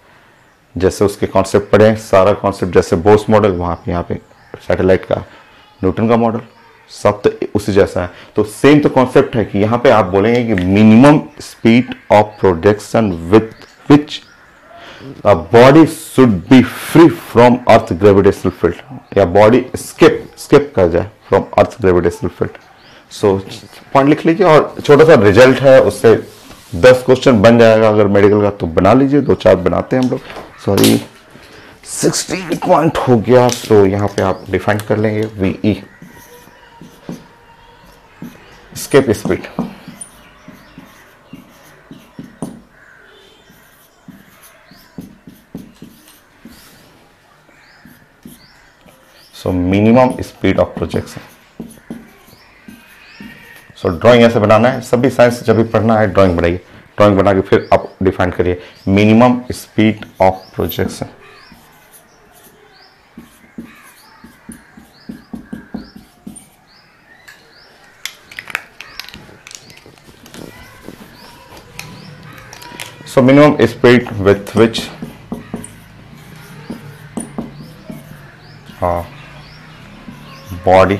A: जैसे उसके कॉन्सेप्ट पढ़े हैं, सारा कॉन्सेप्ट जैसे बोर्स मॉडल, वहां पे यहाँ पे सैटेलाइट का न्यूटन का मॉडल, सब तो उसी जैसा है। तो सेम तो कॉन्सेप्ट है कि यहाँ पे आप बोलेंगे कि minimum speed of projection with which a body should be free from earth gravitational field, या बॉडी स्किप कर जाए from earth gravitational field. So point लिख लीजिए, और छोटा सा रिजल्ट है, उससे 10 क्वेश्चन बन जाएगा अगर मेडिकल का, तो बना लीजिए, 2-4 बनाते हैं हम लोग। सॉरी 60 पॉइंट हो गया, तो यहाँ पे आप डिफाइन कर लेंगे VE, escape speed. So minimum speed of projection. So drawing ऐसे बनाना है, सभी साइंस जब भी पढ़ना है ड्राइंग बनाइए, ड्राइंग बना के फिर आप डिफाइन करिए minimum speed of projection. So minimum speed with which body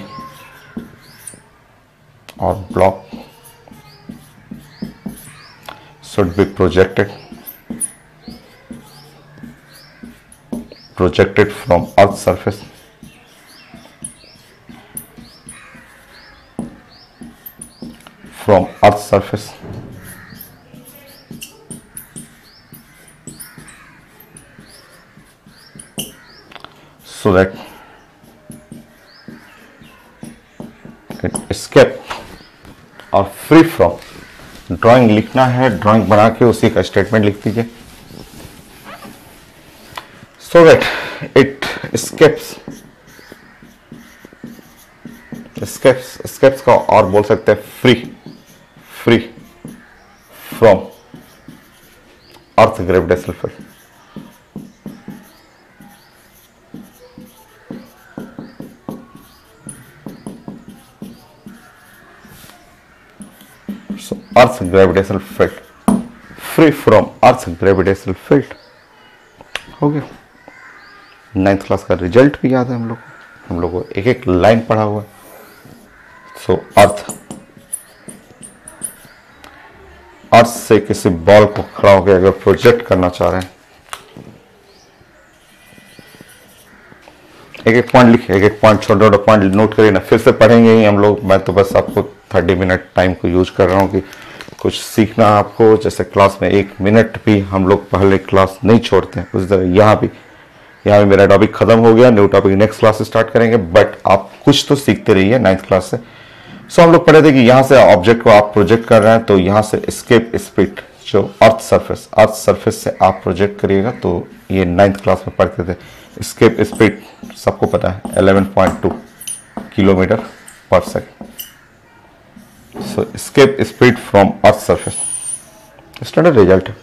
A: or block should be projected from Earth's surface from Earth's surface. So that it escape और free from. ड्राइंग लिखना है, ड्राइंग बना के उसी का स्टेटमेंट लिख दीजिए. So that it escapes का और बोल सकते हैं free from Earth gravitational field. So Earth's gravitational field, free from Earth's gravitational field. हो गया. 9th क्लास का रिजल्ट भी याद है हम लोग को एक एक लाइन पढ़ा हुआ है. सो अर्थ से किसी बॉल को खड़ा होकर अगर प्रोजेक्ट करना चाह रहे हैं, एक एक पॉइंट लिखे, एक एक पॉइंट छोटा छोटा पॉइंट नोट करिए ना. फिर से पढ़ेंगे ही हम लोग. मैं तो बस आपको 30 मिनट टाइम को यूज कर रहा हूँ कि कुछ सीखना आपको. जैसे क्लास में 1 मिनट भी हम लोग पहले क्लास नहीं छोड़ते हैं, उस तरह यहाँ भी मेरा टॉपिक खत्म हो गया. न्यू टॉपिक नेक्स्ट क्लास से स्टार्ट करेंगे, बट आप कुछ तो सीखते रहिए 9th क्लास से. सो हम लोग पढ़े थे कि यहाँ से ऑब्जेक्ट को आप प्रोजेक्ट कर रहे हैं, तो यहाँ से एस्केप स्पीड जो अर्थ सरफेस से आप प्रोजेक्ट करिएगा. तो ये 9th क्लास में पढ़ते थे. एस्केप स्पीड सबको पता है 11.2 किलोमीटर पर second. So escape speed from earth surface. Standard result है.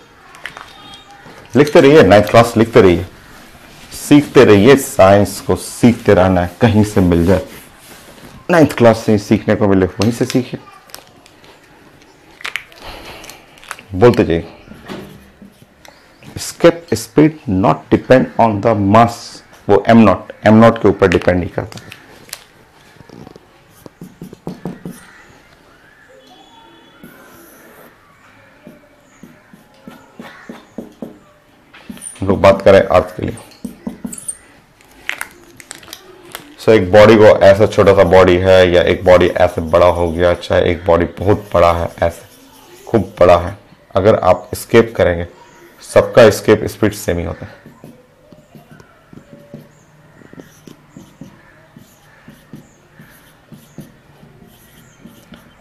A: लिखते रहिए 9th क्लास, लिखते रहिए, सीखते रहिए. साइंस को सीखते रहना है, कहीं से मिल जाए 9th क्लास से सीखने को मिले वहीं से सीखिए. बोलते जाइए. Escape speed not depend on the mass. वो एम नॉट के ऊपर डिपेंड नहीं करता. हम लोग बात करें अर्थ के लिए. सो एक बॉडी को ऐसा छोटा सा बॉडी है या एक बॉडी ऐसे बड़ा हो गया, चाहे एक बॉडी बहुत बड़ा है, ऐसे खूब बड़ा है, अगर आप एस्केप करेंगे, सबका एस्केप स्पीड सेम ही होता है.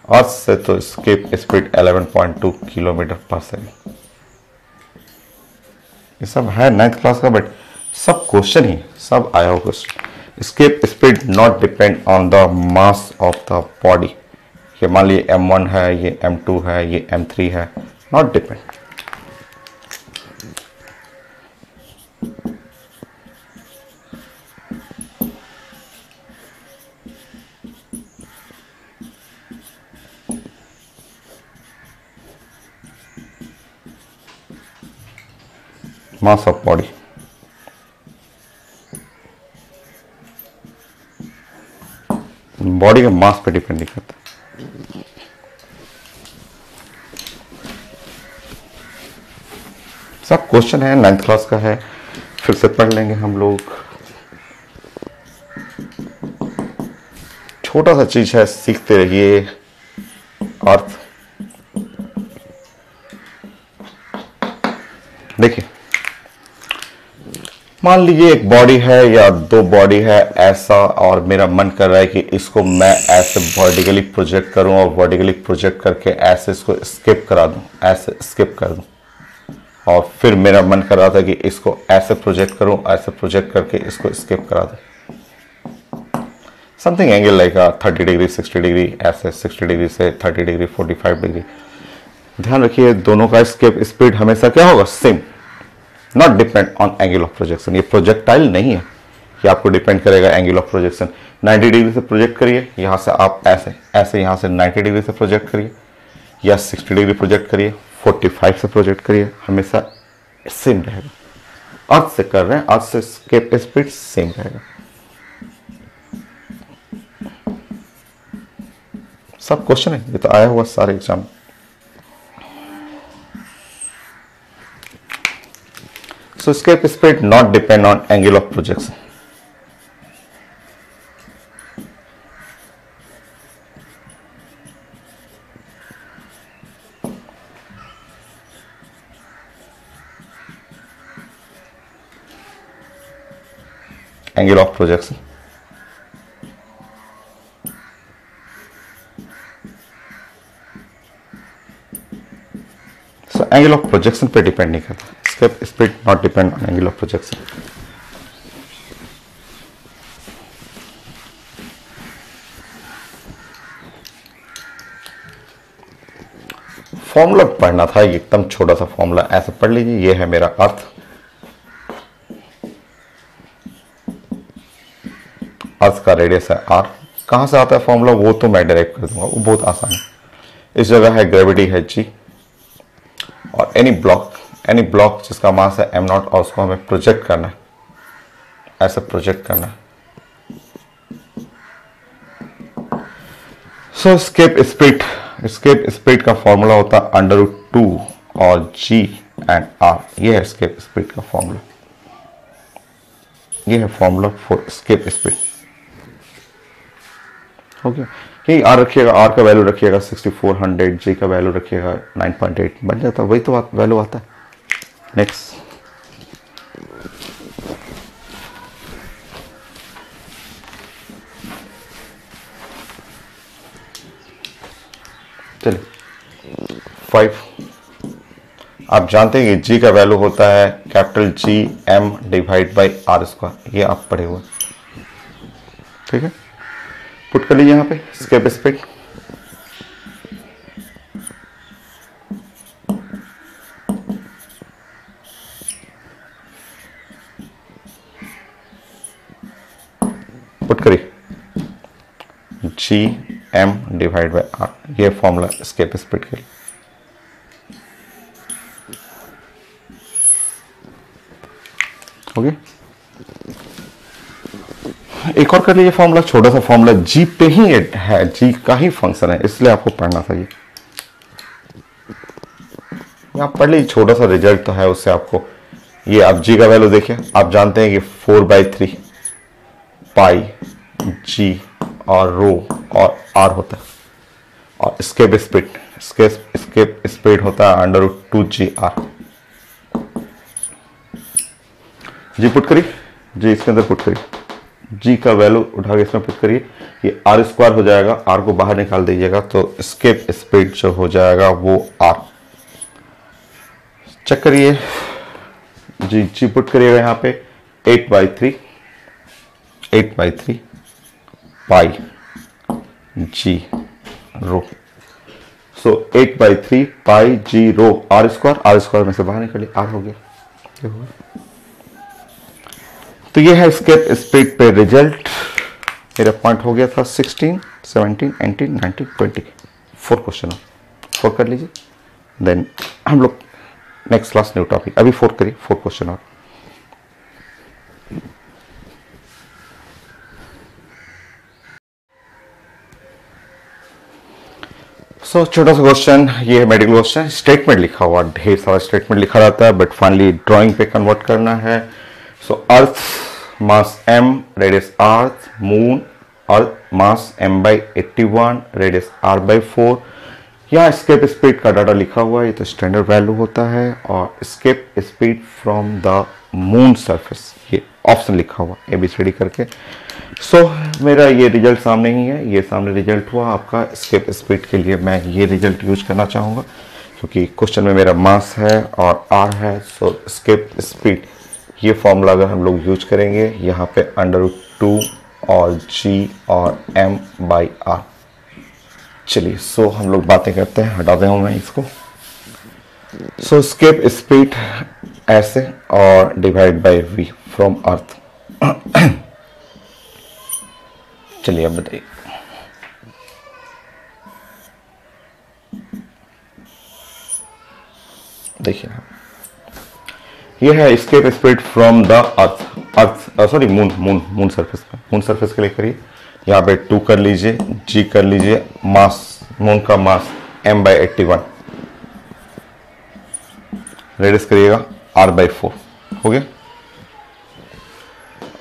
A: अर्थ से तो एस्केप स्पीड 11.2 किलोमीटर पर सेकेंड. ये सब है 9th क्लास का, बट सब क्वेश्चन ही सब आया हो question. Escape speed not depend on the mass of the body. ये मान लीजिए M1 है, ये M2 है, ये M3 है, not depend. Mass of body. Body के मास पे डिपेंड नहीं करता. सब क्वेश्चन है 9th क्लास का है, फिर से पढ़ लेंगे हम लोग. छोटा सा चीज है, सीखते रहिए. अर्थ देखिए, मान लीजिए एक बॉडी है या 2 बॉडी है ऐसा, और मेरा मन कर रहा है कि इसको मैं ऐसे वर्टिकली प्रोजेक्ट करूं और वर्टिकली प्रोजेक्ट करके ऐसे इसको स्किप करा दूं, ऐसे स्किप कर दूं. और फिर मेरा मन कर रहा था कि इसको ऐसे प्रोजेक्ट करूं, ऐसे प्रोजेक्ट करके इसको स्किप करा दूं. Something angle like 30 degree 60 degree, ऐसे 60 डिग्री से 30 डिग्री 45 डिग्री. ध्यान रखिए दोनों का स्केप स्पीड हमेशा क्या होगा, same. Not depend on angle of projection. ये प्रोजेक्टाइल नहीं है कि आपको डिपेंड करेगा एंगल ऑफ प्रोजेक्शन. 90 डिग्री से प्रोजेक्ट करिए, यहां से आप ऐसे यहां से 90 डिग्री से प्रोजेक्ट करिए, या 60 डिग्री प्रोजेक्ट करिए, 45 से प्रोजेक्ट करिए, हमेशा सेम रहेगा. अर्थ से कर रहे हैं, अर्थ से स्केप स्पीड सेम रहेगा. सब क्वेश्चन है, ये तो आया हुआ सारे exam. So escape speed not depend on angle of projection. Angle of projection. So angle of projection पे डिपेंड नहीं करता, escape speed not depend on angle of projection. Formula पढ़ना था, एकदम छोटा सा फॉर्मूला, ऐसे पढ़ लीजिए। ये है मेरा अर्थ, अर्थ का रेडियस है r। कहां से आता है फॉर्मूला वो तो मैं डायरेक्ट कर दूंगा, वो बहुत आसान है। इस जगह है ग्रेविटी है g, और एनी ब्लॉक जिसका मास है m0 और उसको हमें प्रोजेक्ट करना है, ऐसे प्रोजेक्ट करना है। सो स्केप स्पीड का फॉर्मूला होता है √2 और g एंड r। ये है स्केप स्पीड का फॉर्मूला, ये है formula for escape speed. Okay, यही r रखिएगा, r का वैल्यू रखिएगा 6400, g का वैल्यू रखिएगा 9.8, बन जाता है, वही तो वैल्यू आता है। नेक्स्ट, चलिए 5। आप जानते हैं कि g का वैल्यू होता है capital G m divide by r square, ये आप पढ़े हुए, ठीक है। पुट कर लीजिए यहाँ पे स्केप स्पीड। पुट करिए G m divide by r, ये फॉर्मूला स्केप स्पीड के लिए। ओके, एक और कर लीजिए फॉर्मूला, छोटा सा फॉर्मूला, जी पे ही है, जी का ही फंक्शन है, इसलिए आपको पढ़ना था ये। आप पढ़ लीजिए, छोटा सा रिजल्ट तो है उससे आपको। ये आप जी का वैल्यू देखिए, आप जानते हैं कि 4/3 पाई जी और रो और आर होता है, और स्केप स्पीड होता है √2gr। जी पुट करिए, जी इसके अंदर पुट करिए, जी का वैल्यू उठा के इसमें पुट करिए, ये r स्क्वायर हो जाएगा, r को बाहर निकाल दीजिएगा तो स्केप स्पीड जो हो जाएगा वो r। चेक करिए, जी पुट करिएगा यहाँ पे 8/3 पाई जी रो। सो 8/3 पाई जी रो r स्क्वायर में से बाहर निकालिए, r हो गया। तो ये है स्केप स्पीड पे रिजल्ट। मेरा पॉइंट हो गया था 16, 17, 18, 19, 20। 4 क्वेश्चन, 4 कर लीजिए, देन हम लोग नेक्स्ट क्लास न्यू टॉपिक। अभी 4 करिए, 4 क्वेश्चन और। सो छोटा सा क्वेश्चन, ये है मेडिकल क्वेश्चन, स्टेटमेंट लिखा हुआ, ढेर सारा स्टेटमेंट लिखा रहता है, बट फाइनली ड्राइंग पे कन्वर्ट करना है। So earth mass m, radius r, moon earth mass m/81, radius r/4। यहाँ स्केप स्पीड का डाटा लिखा हुआ है, ये तो स्टैंडर्ड वैल्यू होता है, और escape speed from the moon surface, ये ऑप्शन लिखा हुआ ABCD करके। सो मेरा ये रिजल्ट सामने ही है, ये सामने रिजल्ट हुआ आपका स्केप स्पीड के लिए। मैं ये रिजल्ट यूज करना चाहूँगा क्योंकि क्वेश्चन में मेरा मास है और r है। सो स्केप स्पीड, ये फॉर्मूला अगर हम लोग यूज करेंगे यहाँ पे √2 और g और m/r। चलिए, सो हम लोग बातें करते हैं, हटा दें मैं इसको। सो स्केप स्पीड ऐसे, और divide by v from earth. चलिए अब बताइए, देखिए ये है escape speed from the moon surface के लिए करिए। यहाँ पे 2 कर लीजिए, g कर लीजिए, मास मून का मास m/81, रेडियस करिएगा r/4, हो गया।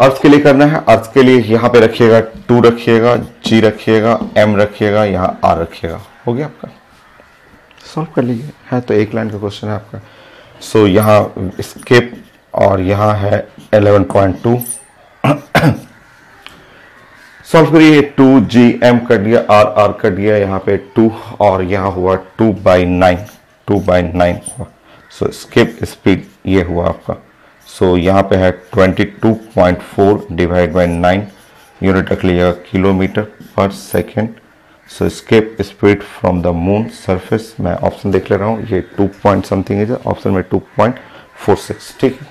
A: अर्थ के लिए करना है, अर्थ के लिए यहाँ पे रखिएगा 2 रखिएगा, g रखिएगा, m रखिएगा, यहाँ r रखिएगा, हो गया आपका। सॉल्व कर लीजिए, है तो एक लाइन का क्वेश्चन है आपका। सो यहाँ स्केप और यहाँ है 11.2 सॉल्व करिए। 2gm कर दिया, r कर दिया, यहाँ पे 2 और यहाँ हुआ 2/9 हुआ। सो स्केप स्पीड ये हुआ आपका। सो यहाँ पे है 22.4 डिवाइड बाई 9, यूनिट रख लीजिएगा किलोमीटर पर second. So escape speed from the moon surface, मैं ऑप्शन देख ले रहा हूँ, ये 2 पॉइंट समथिंग है, ऑप्शन में 2.46, ठीक है।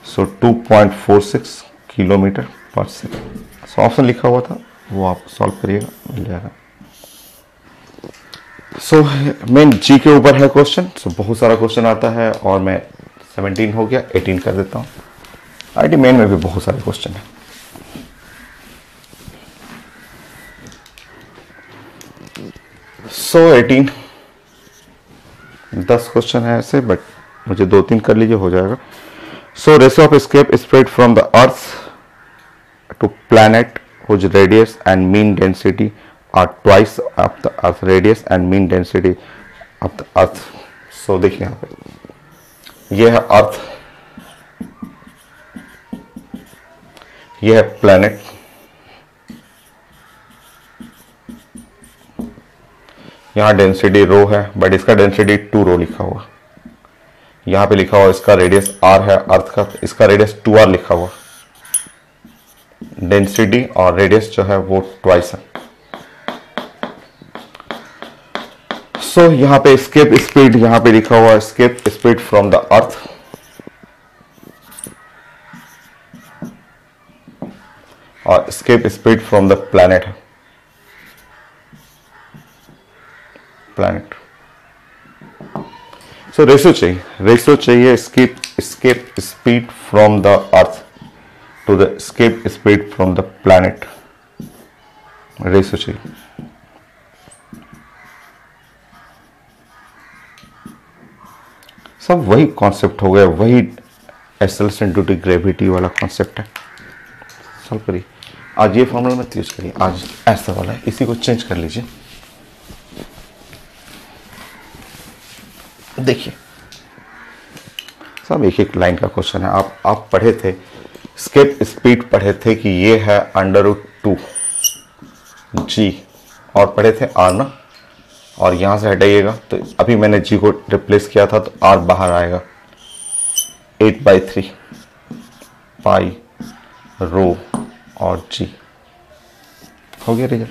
A: सो 2.46 किलोमीटर पर सेकेंड। सो ऑप्शन लिखा हुआ था वो आप सॉल्व करिएगा, मिल जाएगा। सो मेन जी के ऊपर है क्वेश्चन। सो बहुत सारा क्वेश्चन आता है और मैं 17 हो गया, 18 कर देता हूँ। आईटी मेन में भी बहुत सारे क्वेश्चन है। सो 18 10 क्वेश्चन है ऐसे, बट मुझे 2-3 कर लीजिए, हो जाएगा। So ratio of escape spread from the earth to planet whose radius and mean density are twice of the earth radius and mean density of the earth। so देखिए यहाँ पे ये है अर्थ, ये है प्लैनेट, यहाँ डेंसिटी रो है, बट इसका डेंसिटी 2 रो लिखा हुआ। यहाँ पे लिखा हुआ इसका रेडियस r है अर्थ का, इसका रेडियस 2r लिखा हुआ। डेंसिटी और रेडियस जो है वो ट्वाइस है। सो यहां पे एस्केप स्पीड, यहां पे लिखा हुआ escape speed from the earth, और escape speed from the planet है, प्लैनेट। सो रेशियो चाहिए escape speed from the earth to the escape speed from the planet, ratio चाहिए। सब वही कॉन्सेप्ट हो गया, वही एक्सेलरेशन ड्यू टू ग्रेविटी वाला कॉन्सेप्ट है। सॉल्व करिए। आज ये फॉर्मूला मत यूज करिए, आज ऐसा वाला है, इसी को चेंज कर लीजिए। देखिए सब एक एक लाइन का क्वेश्चन है। आप पढ़े थे स्केप स्पीड, पढ़े थे कि ये है √2g, और पढ़े थे r ना, और यहां से हटाइएगा तो अभी मैंने g को रिप्लेस किया था तो r बाहर आएगा, 8/3 पाई रो और g हो गया रिजल्ट।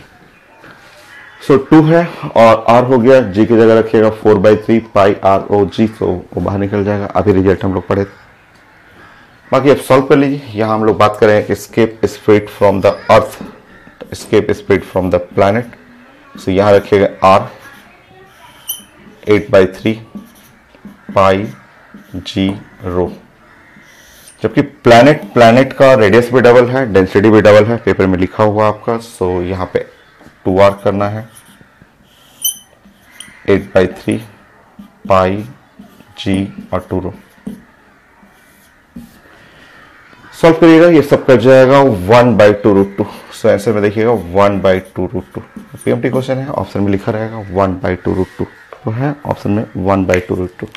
A: सो 2 है और r हो गया, g की जगह रखिएगा 4/3 पाई r o g, तो वो बाहर निकल जाएगा। अभी रिजल्ट हम लोग पढ़े थे, बाकी अब सॉल्व कर लीजिए। यहाँ हम लोग बात करें कि escape speed from the earth, escape speed from the planet. So यहाँ रखिएगा r 8/3 पाई g रो, जबकि प्लैनेट का रेडियस भी डबल है, डेंसिटी भी डबल है, पेपर में लिखा हुआ आपका। सो यहाँ पे 2r करना है, 8/3 पाई g और 2 रो। सॉल्व करिएगा, ये सब कर जाएगा 1/2√2। सो आंसर में देखिएगा 1/2√2। पीएमटी क्वेश्चन है, ऑप्शन में लिखा रहेगा 1/2√2, तो है ऑप्शन में 1/2√2।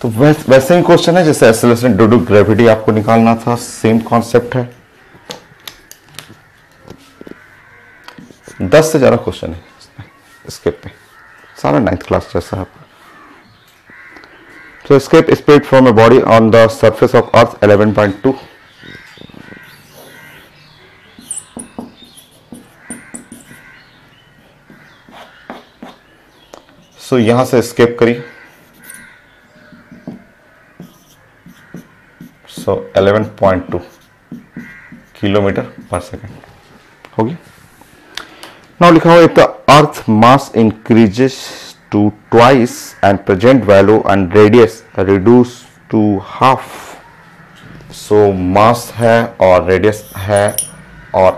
A: तो वैसे ही क्वेश्चन है जैसे एक्सेलरेशन ड्यू टू ग्रेविटी आपको निकालना था, सेम कॉन्सेप्ट है। 10 से ज्यादा क्वेश्चन है स्केप पे, सारा 9th क्लास जैसा है। So escape speed from a body on the surface of Earth 11.2। So यहां से escape करी, so 11.2 किलोमीटर पर सेकेंड होगी। Now लिखा हुआ if the Earth mass increases to twice and present value and radius reduced to half। so mass है और radius है, और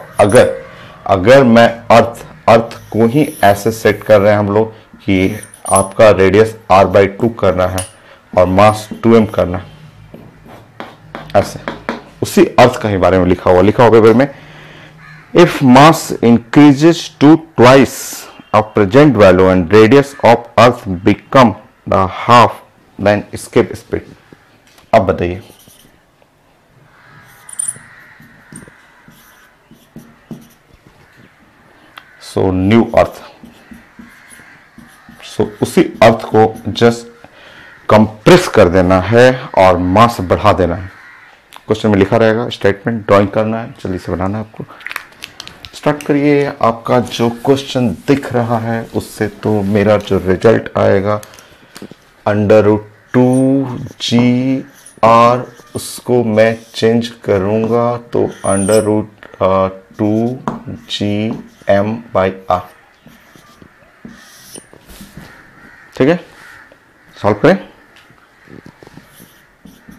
A: अगर मैं अर्थ को ही ऐसे सेट कर रहे हैं हम लोग कि आपका रेडियस r/2 करना है और मास 2m करना है, ऐसे उसी अर्थ का ही बारे में लिखा हुआ पेपर में। If mass increases to twice of present value and radius of earth become the half, then escape speed। अब बताइए सो न्यू अर्थ, सो उसी अर्थ को जस्ट कंप्रेस कर देना है और मास बढ़ा देना है। क्वेश्चन में लिखा रहेगा, स्टेटमेंट ड्राइंग करना है, जल्दी से बनाना है आपको। स्टार्ट करिए। आपका जो क्वेश्चन दिख रहा है उससे तो मेरा जो रिजल्ट आएगा √2GR, उसको मैं चेंज करूंगा तो √2GM/R। ठीक है, सॉल्व करें।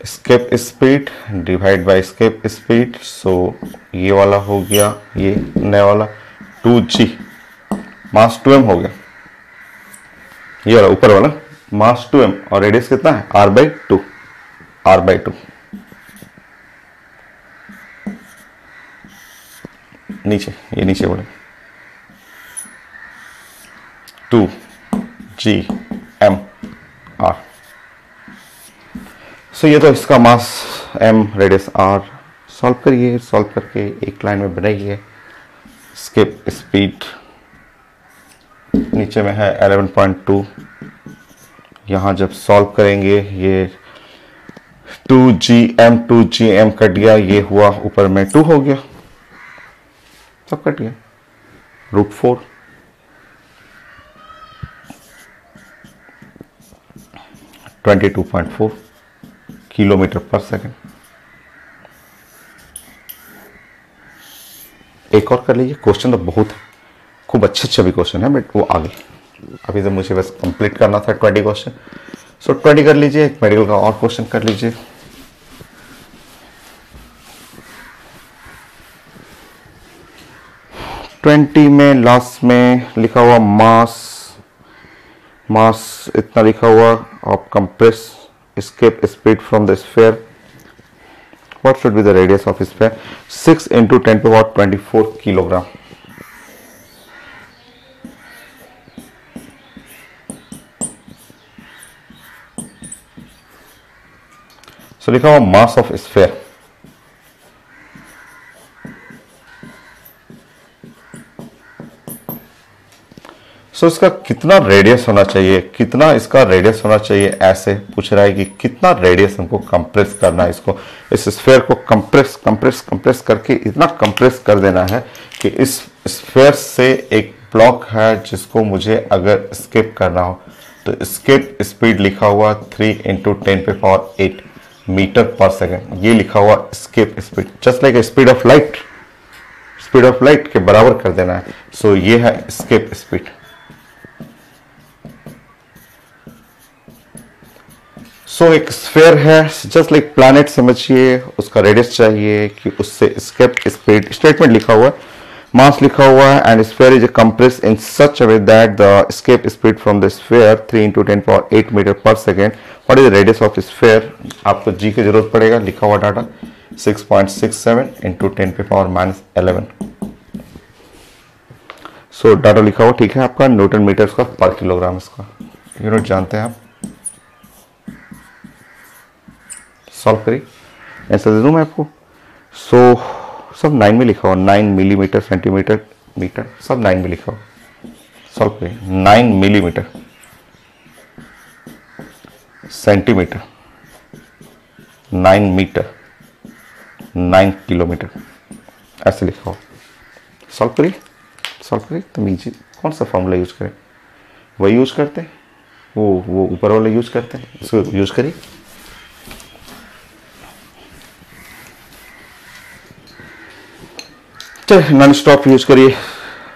A: Escape speed divide by escape speed, so ये वाला हो गया, ये नया वाला 2G, मास 2m हो गया। ये वाला ऊपर वाला मास 2m और रेडियस कितना है r/2, r/2। नीचे, ये नीचे बोले 2GM/R। सो ये तो इसका मास m, रेडियस r। सॉल्व करिए, सॉल्व करके एक लाइन में बनाइए। स्केप स्पीड नीचे में है 11.2, यहाँ जब सॉल्व करेंगे ये 2GM कट गया, ये हुआ ऊपर में 2 हो गया, सब कट गया, √4। 22.4 किलोमीटर पर सेकेंड। एक और कर लीजिए, क्वेश्चन तो बहुत खूब अच्छे भी क्वेश्चन है, बट वो आगे अभी तो मुझे बस कंप्लीट करना था 20 क्वेश्चन। सो 20 कर लीजिए। एक मेडिकल का और क्वेश्चन कर लीजिए। ट्वेंटी में लास्ट में लिखा हुआ मास इतना लिखा हुआ, आप compress escape speed from the sphere. What should be the radius of sphere? 6 × 10⁻24 kilogram. So लिखा हुआ mass of sphere. सो इसका कितना रेडियस होना चाहिए, कितना इसका रेडियस होना चाहिए, ऐसे पूछ रहा है कि कितना रेडियस हमको कंप्रेस करना है, इसको इस स्फीयर को कंप्रेस करके इतना कंप्रेस कर देना है कि इस स्फीयर से एक ब्लॉक है जिसको मुझे अगर स्केप करना हो तो स्केप स्पीड लिखा हुआ 3 × 10⁸ मीटर पर सेकेंड। ये लिखा हुआ escape speed, just like speed of light के बराबर कर देना है। सो ये है स्केप स्पीड। सो एक स्फीयर है, जस्ट लाइक प्लैनेट समझिए, उसका रेडियस चाहिए कि उससे स्केप स्पीड, स्टेटमेंट लिखा हुआ है, मास लिखा हुआ है, and sphere is compressed in such a way that the escape speed from the sphere 3 × 10⁸ meter पर second. What is the radius of sphere? आपको जी की जरूरत पड़ेगा, लिखा हुआ डाटा 6.67 × 10⁻11। सो डाटा लिखा हुआ ठीक है आपका, न्यूटन मीटर का पर किलोग्राम, इसका यूनिट जानते हैं आप। सॉल्व करिए, आंसर दे दूं मैं आपको। सो सब 9 में लिखा हुआ, 9 मिलीमीटर, सेंटीमीटर, मीटर, सब 9 में लिखा हुआ। सॉल्व करिए। 9 मिलीमीटर, सेंटीमीटर, 9 मीटर, 9 किलोमीटर, ऐसे लिखा हुआ। सॉल्व करिए, तो इजी। कौन सा फॉर्मूला यूज करें? वही यूज करते हैं, वो ऊपर वाला यूज करते हैं, इसको यूज करिए। नॉन स्टॉप यूज करिए,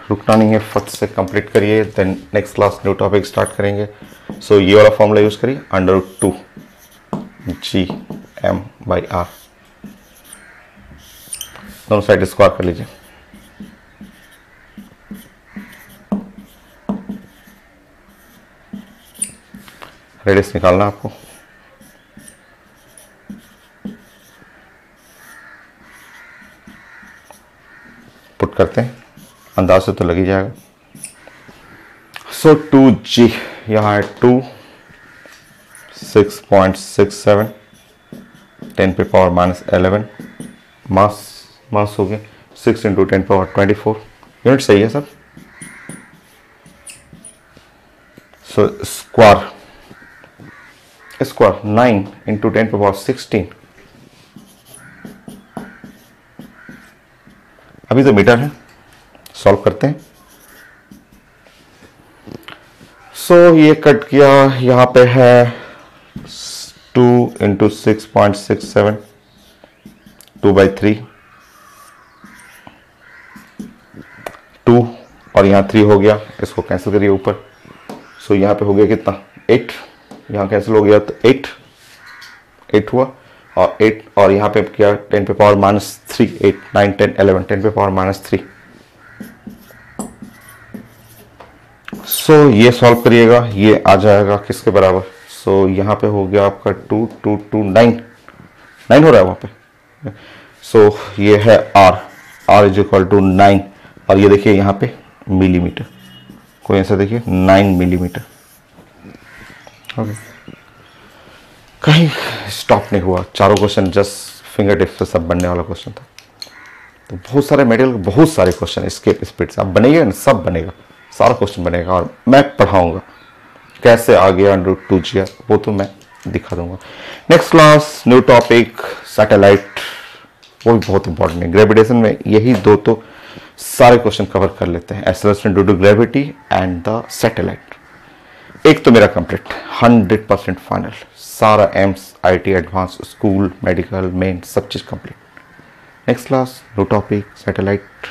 A: रुकना नहीं है, फट से कंप्लीट करिए, then next class new topic start करेंगे। सो ये वाला फॉर्मूला यूज करिए, √2GM/R। दोनों साइड स्क्वायर कर लीजिए। रेडियस निकालना आपको। पुट करते हैं, अंदाज से तो लग ही जाएगा। सो 2G यहाँ है 2, 6.67 10⁻11 मास हो गया 6 × 10⁻24 यूनिट। सही है सब। सो स्क्वायर 9 इंटू 10⁻16, अभी तो मीटर है, सॉल्व करते हैं। सो ये कट किया, यहाँ पे है 2 इंटू 6.67, 2/3, 2 और यहाँ 3 हो गया, इसको कैंसिल करिए ऊपर। सो यहाँ पे हो गया कितना 8, यहाँ कैंसिल हो गया तो 8 हुआ, और 8 और यहाँ पे क्या 10⁻³ 8 9 10 11 10⁻³ सो ये सॉल्व करिएगा, ये आ जाएगा किसके बराबर। सो यहाँ पे हो गया आपका 2 2 2 9 हो रहा है वहाँ पे। सो ये है R इज इक्वल टू 9, और ये देखिए यहाँ पे मिलीमीटर, कोई ऐसा देखिए 9 मिलीमीटर। ओके, कहीं स्टॉप नहीं हुआ, चारों क्वेश्चन जस्ट फिंगर टिप्स पे सब बनने वाला क्वेश्चन था। तो बहुत सारे मटेरियल, बहुत सारे क्वेश्चन इसके स्पीड से अब बनेगा ना, सब बनेगा, सारा क्वेश्चन बनेगा, और मैं पढ़ाऊंगा कैसे आ गया √2GR, वो तो मैं दिखा दूंगा। Next class new topic satellite, वो भी बहुत इंपॉर्टेंट है। ग्रेविटेशन में यही दो तो सारे क्वेश्चन कवर कर लेते हैं, acceleration due to gravity and the satellite. एक तो मेरा कंप्लीट 100% फाइनल, सारा AIIMS IT advance school medical main सब चीज़ complete. Next class new topic satellite.